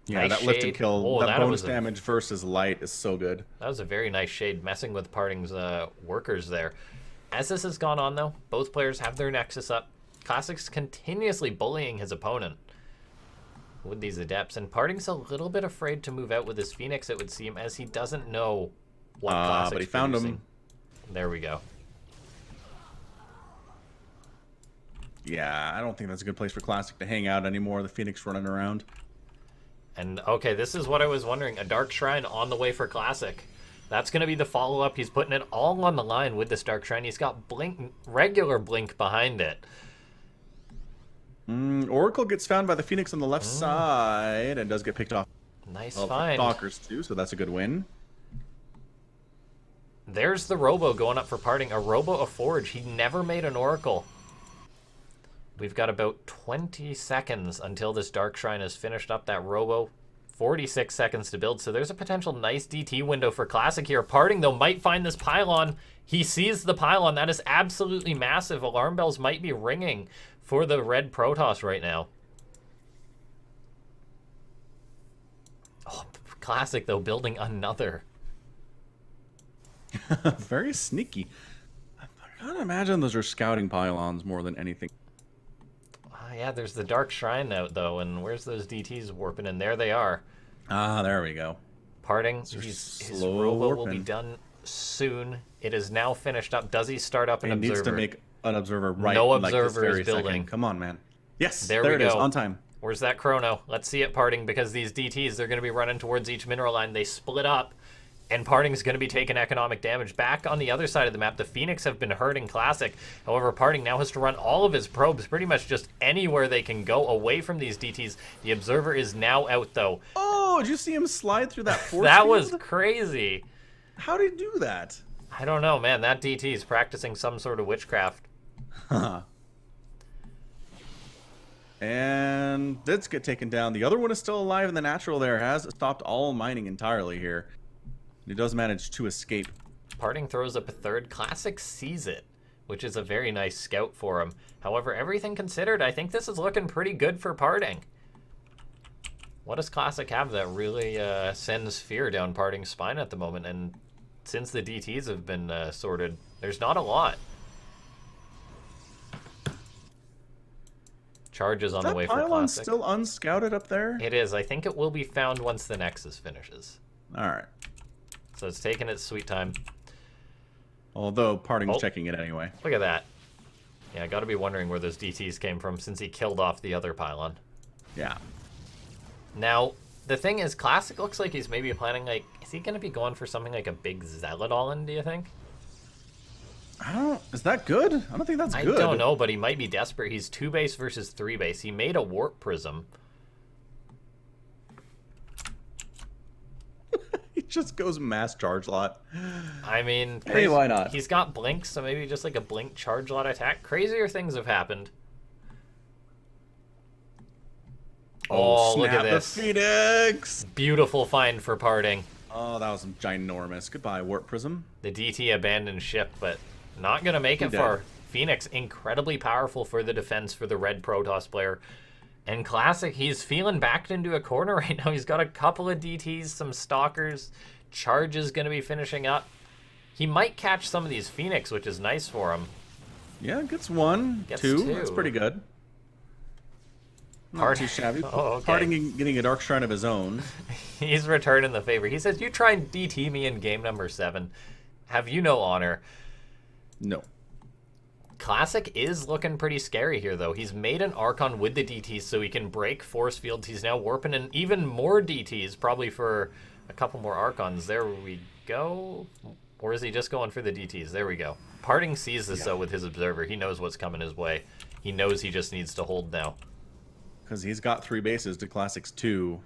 [SPEAKER 1] Yeah,
[SPEAKER 2] nice
[SPEAKER 1] that lift and
[SPEAKER 2] shade.
[SPEAKER 1] kill,
[SPEAKER 2] Oh,
[SPEAKER 1] that bonus damage versus light is so good.
[SPEAKER 2] That was a very nice shade, messing with PartinG's workers there. As this has gone on, though, both players have their Nexus up. Classic's continuously bullying his opponent with these Adepts, and PartinG's a little bit afraid to move out with his Phoenix, it would seem, as he doesn't know what Classic's
[SPEAKER 1] but he found
[SPEAKER 2] producing.
[SPEAKER 1] him.
[SPEAKER 2] There we go.
[SPEAKER 1] Yeah, I don't think that's a good place for Classic to hang out anymore. The Phoenix running around.
[SPEAKER 2] And, okay, this is what I was wondering. A Dark Shrine on the way for Classic. That's going to be the follow-up. He's putting it all on the line with this Dark Shrine. He's got blink, regular blink behind it.
[SPEAKER 1] Oracle gets found by the Phoenix on the left side and does get picked off.
[SPEAKER 2] Nice
[SPEAKER 1] Well,
[SPEAKER 2] find.
[SPEAKER 1] Stalkers too, so that's a good win.
[SPEAKER 2] There's the Robo going up for PartinG. A Robo, a Forge. He never made an Oracle. We've got about 20 seconds until this Dark Shrine is finished up. That Robo 46 seconds to build, so there's a potential nice DT window for Classic here. PartinG, though, might find this pylon. He sees the pylon. That is absolutely massive. Alarm bells might be ringing for the red Protoss right now. Oh, Classic, though, building another.
[SPEAKER 1] Very sneaky. I gotta imagine those are scouting pylons more than anything.
[SPEAKER 2] Yeah, there's the Dark Shrine out, though, and where's those DTs warping in? There they are.
[SPEAKER 1] Ah, there we go.
[SPEAKER 2] PartinG, his robo will be done soon. It is now finished up. Does he start up an observer?
[SPEAKER 1] He needs to make an observer right.
[SPEAKER 2] No
[SPEAKER 1] like
[SPEAKER 2] observer
[SPEAKER 1] this very
[SPEAKER 2] is building.
[SPEAKER 1] Second. Come on, man. Yes,
[SPEAKER 2] there
[SPEAKER 1] it
[SPEAKER 2] we go.
[SPEAKER 1] Is, on time.
[SPEAKER 2] Where's that chrono? Let's see it, PartinG, because these DTs, they're going to be running towards each mineral line. They split up, and PartinG's going to be taking economic damage. Back on the other side of the map, the Phoenix have been hurting Classic. However, PartinG now has to run all of his probes pretty much just anywhere they can go away from these DTs. The observer is now out, though.
[SPEAKER 1] Oh, did you see him slide through that force
[SPEAKER 2] That
[SPEAKER 1] field?
[SPEAKER 2] was crazy.
[SPEAKER 1] How did he do that?
[SPEAKER 2] I don't know, man. That DT is practicing some sort of witchcraft.
[SPEAKER 1] Huh. And did get taken down. The other one is still alive, and the natural there has stopped all mining entirely here. He does manage to escape.
[SPEAKER 2] PartinG throws up a third. Classic sees it, which is a very nice scout for him. However, everything considered, I think this is looking pretty good for PartinG. What does Classic have that really sends fear down PartinG's spine at the moment? And since the DTs have been sorted, there's not a lot. Charges on the way for Classic.
[SPEAKER 1] Still unscouted up there?
[SPEAKER 2] It is. I think it will be found once the Nexus finishes.
[SPEAKER 1] All right.
[SPEAKER 2] So it's taking its sweet time.
[SPEAKER 1] Although PartinG's checking it anyway.
[SPEAKER 2] Look at that. Yeah, I got to be wondering where those DTs came from since he killed off the other pylon.
[SPEAKER 1] Yeah.
[SPEAKER 2] Now, the thing is, Classic looks like he's maybe planning, like, is he going to be going for something like a big Zealot all-in, do you think?
[SPEAKER 1] Is that good? I don't think that's good.
[SPEAKER 2] I don't know, but he might be desperate. He's 2 base versus 3 base. He made a Warp Prism.
[SPEAKER 1] He just goes mass charge lot.
[SPEAKER 2] I mean,
[SPEAKER 1] hey, why not?
[SPEAKER 2] He's got Blink, so maybe just like a Blink charge lot attack. Crazier things have happened. Oh, look at this.
[SPEAKER 1] The Phoenix!
[SPEAKER 2] Beautiful find for PartinG.
[SPEAKER 1] Oh, that was ginormous. Goodbye, Warp Prism.
[SPEAKER 2] The DT abandoned ship, but not going to make it far. Phoenix, incredibly powerful for the defense for the red Protoss player. And Classic, he's feeling backed into a corner right now. He's got a couple of DTs, some Stalkers. Charge is going to be finishing up. He might catch some of these Phoenix, which is nice for him.
[SPEAKER 1] Yeah, gets one, two. That's pretty good. Not too shabby.
[SPEAKER 2] Oh, okay.
[SPEAKER 1] PartinG getting a Dark Shrine of his own.
[SPEAKER 2] He's returning the favor. He says, you try and DT me in game number 7. Have you no honor?
[SPEAKER 1] No.
[SPEAKER 2] Classic is looking pretty scary here, though. He's made an Archon with the DTs so he can break force fields. He's now warping in even more DTs, probably for a couple more Archons. There we go. Or is he just going for the DTs? There we go. PartinG sees this, though, with his observer. He knows what's coming his way. He knows he just needs to hold now.
[SPEAKER 1] Because he's got 3 bases to Classic's 2.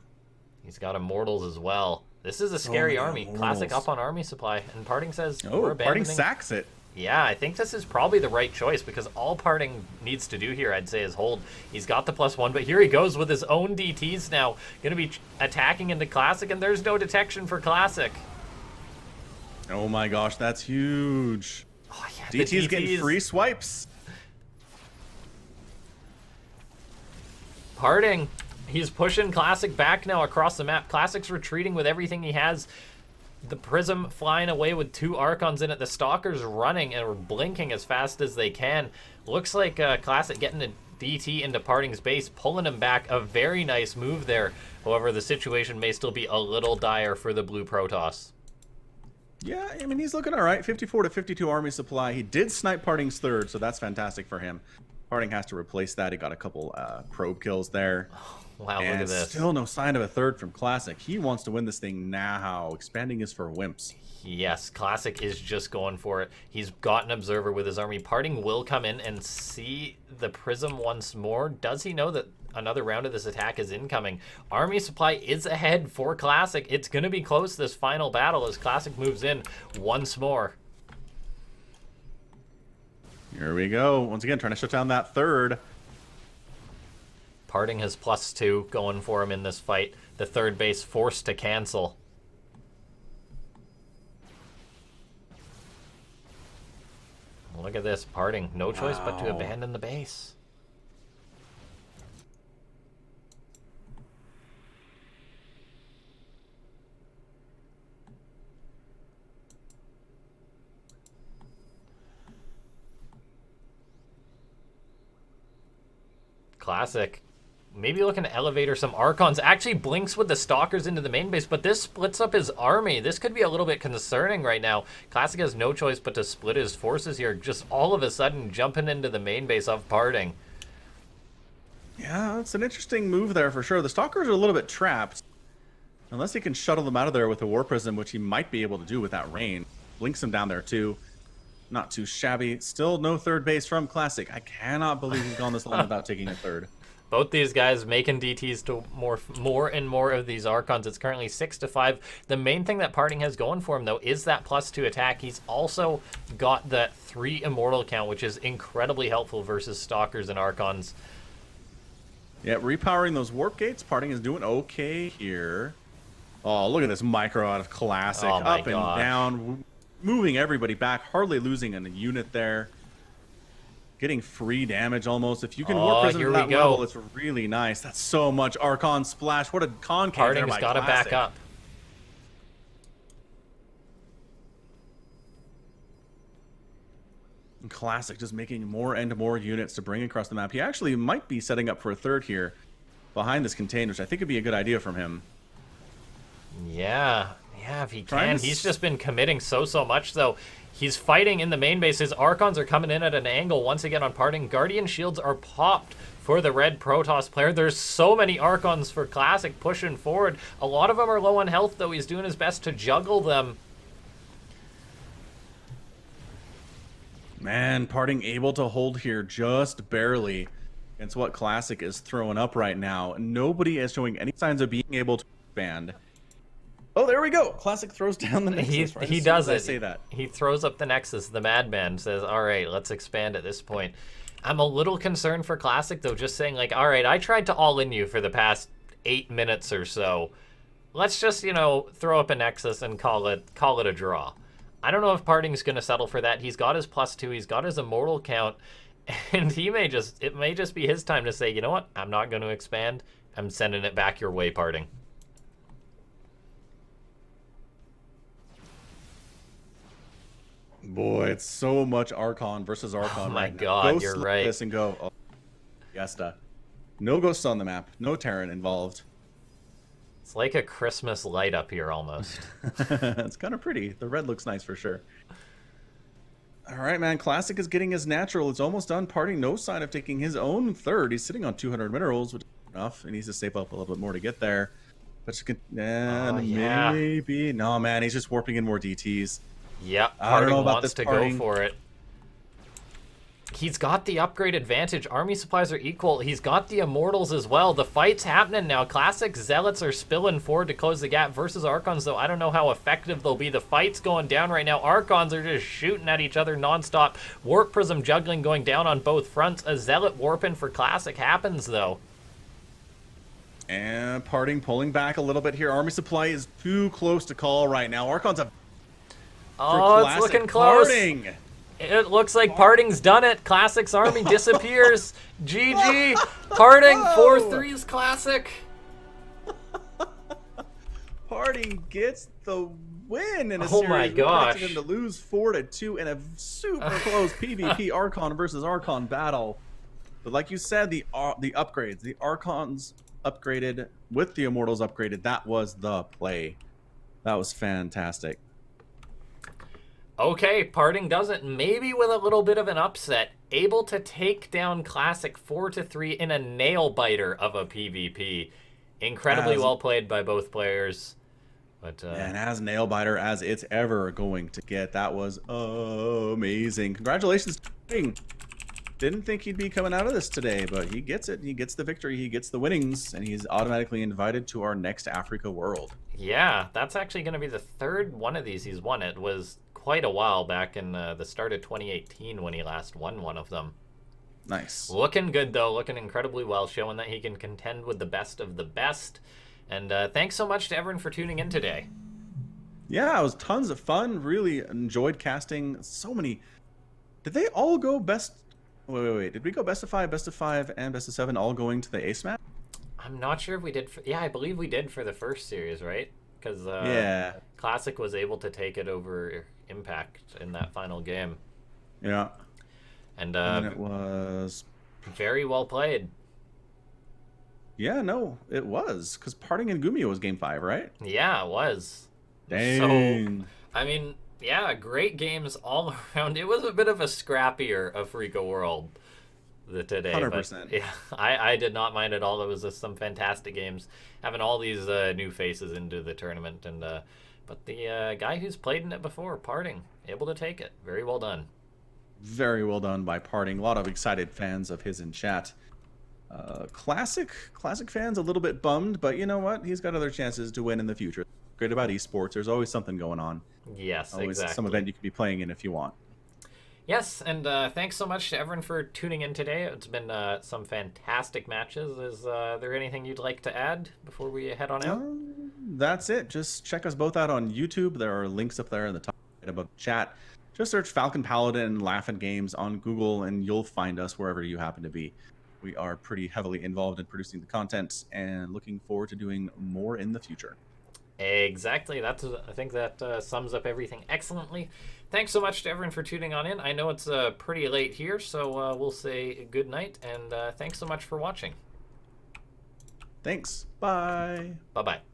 [SPEAKER 2] He's got Immortals as well. This is a scary army.
[SPEAKER 1] Immortals.
[SPEAKER 2] Classic up on army supply. And PartinG says,
[SPEAKER 1] oh,
[SPEAKER 2] we're abandoning.
[SPEAKER 1] PartinG sacks it.
[SPEAKER 2] Yeah, I think this is probably the right choice because all PartinG needs to do here, I'd say, is hold. He's got the +1, but here he goes with his own DTs now. Going to be attacking into Classic, and there's no detection for Classic.
[SPEAKER 1] Oh my gosh, that's huge.
[SPEAKER 2] Oh, yeah,
[SPEAKER 1] DT's getting free swipes.
[SPEAKER 2] PartinG, he's pushing Classic back now across the map. Classic's retreating with everything he has. The Prism flying away with 2 Archons in it. The Stalkers running and blinking as fast as they can. Looks like Classic getting a DT into PartinG's base, pulling him back. A very nice move there. However, the situation may still be a little dire for the blue Protoss.
[SPEAKER 1] Yeah, I mean, he's looking all right. 54 to 52 army supply. He did snipe PartinG's 3rd, so that's fantastic for him. PartinG has to replace that. He got a couple probe kills there.
[SPEAKER 2] Wow,
[SPEAKER 1] and
[SPEAKER 2] look at this.
[SPEAKER 1] Still no sign of a 3rd from Classic. He wants to win this thing now. Expanding is for wimps.
[SPEAKER 2] Yes, Classic is just going for it. He's got an observer with his army. PartinG will come in and see the Prism once more. Does he know that another round of this attack is incoming? Army supply is ahead for Classic. It's going to be close this final battle as Classic moves in once more.
[SPEAKER 1] Here we go. Once again, trying to shut down that 3rd.
[SPEAKER 2] Parting has +2 going for him in this fight. The third base forced to cancel. Look at this, Parting. No choice but to abandon the base. Classic. Maybe looking to elevate some Archons. Actually blinks with the Stalkers into the main base, but this splits up his army. This could be a little bit concerning right now. Classic has no choice but to split his forces here, just all of a sudden jumping into the main base of Parting.
[SPEAKER 1] Yeah, it's an interesting move there for sure. The Stalkers are a little bit trapped. Unless he can shuttle them out of there with the War Prism, which he might be able to do with that rain. Blinks him down there too. Not too shabby. Still no third base from Classic. I cannot believe he's gone this long without taking a third.
[SPEAKER 2] Both these guys making DTs to more and more of these Archons. It's currently 6-5. The main thing that Parting has going for him, though, is that +2 attack. He's also got that 3 immortal count, which is incredibly helpful versus Stalkers and Archons.
[SPEAKER 1] Yeah, repowering those Warp Gates. Parting is doing okay here. Oh, look at this micro out of Classic.
[SPEAKER 2] Oh my
[SPEAKER 1] Up and down. Moving everybody back. Hardly losing a unit there. Getting free damage almost. If you can Warp Prism to that level, it's really nice. That's so much Archon splash. What a concave there by Classic.
[SPEAKER 2] Parting's got to back up.
[SPEAKER 1] And Classic just making more and more units to bring across the map. He actually might be setting up for a third here behind this container, which I think would be a good idea from him.
[SPEAKER 2] Yeah, if he can. He's just been committing so much, though. He's fighting in the main base. His Archons are coming in at an angle once again on Parting. Guardian Shields are popped for the red Protoss player. There's so many Archons for Classic pushing forward. A lot of them are low on health, though. He's doing his best to juggle them.
[SPEAKER 1] Man, Parting able to hold here just barely against what Classic is throwing up right now. Nobody is showing any signs of being able to expand. Oh, there we go. Classic throws down the Nexus.
[SPEAKER 2] He does it. I say that. He throws up the Nexus. The Madman says, all right, let's expand at this point. I'm a little concerned for Classic, though, just saying, like, all right, I tried to all-in you for the past 8 minutes or so. Let's just, throw up a Nexus and call it a draw. I don't know if Parting's going to settle for that. He's got his +2. He's got his immortal count. And it may just be his time to say, you know what? I'm not going to expand. I'm sending it back your way, Parting.
[SPEAKER 1] Boy, it's so much Archon versus Archon.
[SPEAKER 2] Oh my God, you're right.
[SPEAKER 1] This and go. Oh, Fiesta. No ghosts on the map. No Terran involved.
[SPEAKER 2] It's like a Christmas light up here almost.
[SPEAKER 1] It's kind of pretty. The red looks nice for sure. All right, man. Classic is getting his natural. It's almost done. Parting no sign of taking his own third. He's sitting on 200 minerals, which is enough. He needs to save up a little bit more to get there. But maybe. No, man. He's just warping in more DTs.
[SPEAKER 2] Yep, Parting wants to go for it. He's got the upgrade advantage. Army supplies are equal. He's got the Immortals as well. The fight's happening now. Classic Zealots are spilling forward to close the gap versus Archons, though I don't know how effective they'll be. The fight's going down right now. Archons are just shooting at each other nonstop. Warp Prism juggling going down on both fronts. A Zealot warping for Classic happens, though.
[SPEAKER 1] And Parting pulling back a little bit here. Army supply is too close to call right now. Archons have...
[SPEAKER 2] Oh, it's looking close. Parting. It looks like Parting's done it. Classic's army disappears. GG. Parting 4-3's Classic.
[SPEAKER 1] Parting gets the win in a
[SPEAKER 2] series. Oh my gosh.
[SPEAKER 1] Him to lose 4-2 in a super close PvP Archon versus Archon battle. But like you said, the upgrades, the Archons upgraded with the Immortals upgraded. That was the play. That was fantastic.
[SPEAKER 2] Okay, Parting does it, maybe with a little bit of an upset. Able to take down Classic 4-3 in a nail-biter of a PvP. Incredibly well played by both players. But
[SPEAKER 1] and as nail-biter as it's ever going to get. That was amazing. Congratulations, Parting. Didn't think he'd be coming out of this today, but he gets it. He gets the victory. He gets the winnings, and he's automatically invited to our next Afreeca World.
[SPEAKER 2] Yeah, that's actually going to be the third one of these he's won. It was quite a while back in the start of 2018 when he last won one of them.
[SPEAKER 1] Nice.
[SPEAKER 2] Looking good, though. Looking incredibly well, showing that he can contend with the best of the best. And thanks so much to everyone for tuning in today.
[SPEAKER 1] Yeah, it was tons of fun. Really enjoyed casting so many. Did they all go best? Wait. Did we go best of 5, and best of 7 all going to the ace match?
[SPEAKER 2] I'm not sure if we did. Yeah, I believe we did for the first series, right? Because
[SPEAKER 1] Yeah.
[SPEAKER 2] Classic was able to take it over Impact in that final game.
[SPEAKER 1] Yeah.
[SPEAKER 2] And
[SPEAKER 1] And it was
[SPEAKER 2] very well played.
[SPEAKER 1] Yeah, no, it was because PartinG and Gumio was game 5, right?
[SPEAKER 2] Yeah, it was.
[SPEAKER 1] Dang.
[SPEAKER 2] So, I mean, yeah, great games all around. It was a bit of a scrappier Afreeca world today.
[SPEAKER 1] 100%.
[SPEAKER 2] But yeah, I did not mind at all. It was just some fantastic games, having all these new faces into the tournament. And but the guy who's played in it before, PartinG, able to take it. Very well done.
[SPEAKER 1] Very well done by PartinG. A lot of excited fans of his in chat. Classic fans a little bit bummed, but you know what? He's got other chances to win in the future. Great about esports. There's always something going on.
[SPEAKER 2] Yes,
[SPEAKER 1] always
[SPEAKER 2] exactly.
[SPEAKER 1] some event you could be playing in if you want.
[SPEAKER 2] Yes, and thanks so much to everyone for tuning in today. It's been some fantastic matches. Is there anything you'd like to add before we head on out?
[SPEAKER 1] That's it. Just check us both out on YouTube. There are links up there in the top right above the chat. Just search Falcon Paladin and LaughNgamez on Google, and you'll find us wherever you happen to be. We are pretty heavily involved in producing the content and looking forward to doing more in the future.
[SPEAKER 2] Exactly. I think that sums up everything excellently. Thanks so much to everyone for tuning on in. I know it's pretty late here, so we'll say good night, and thanks so much for watching.
[SPEAKER 1] Thanks. Bye.
[SPEAKER 2] Bye-bye.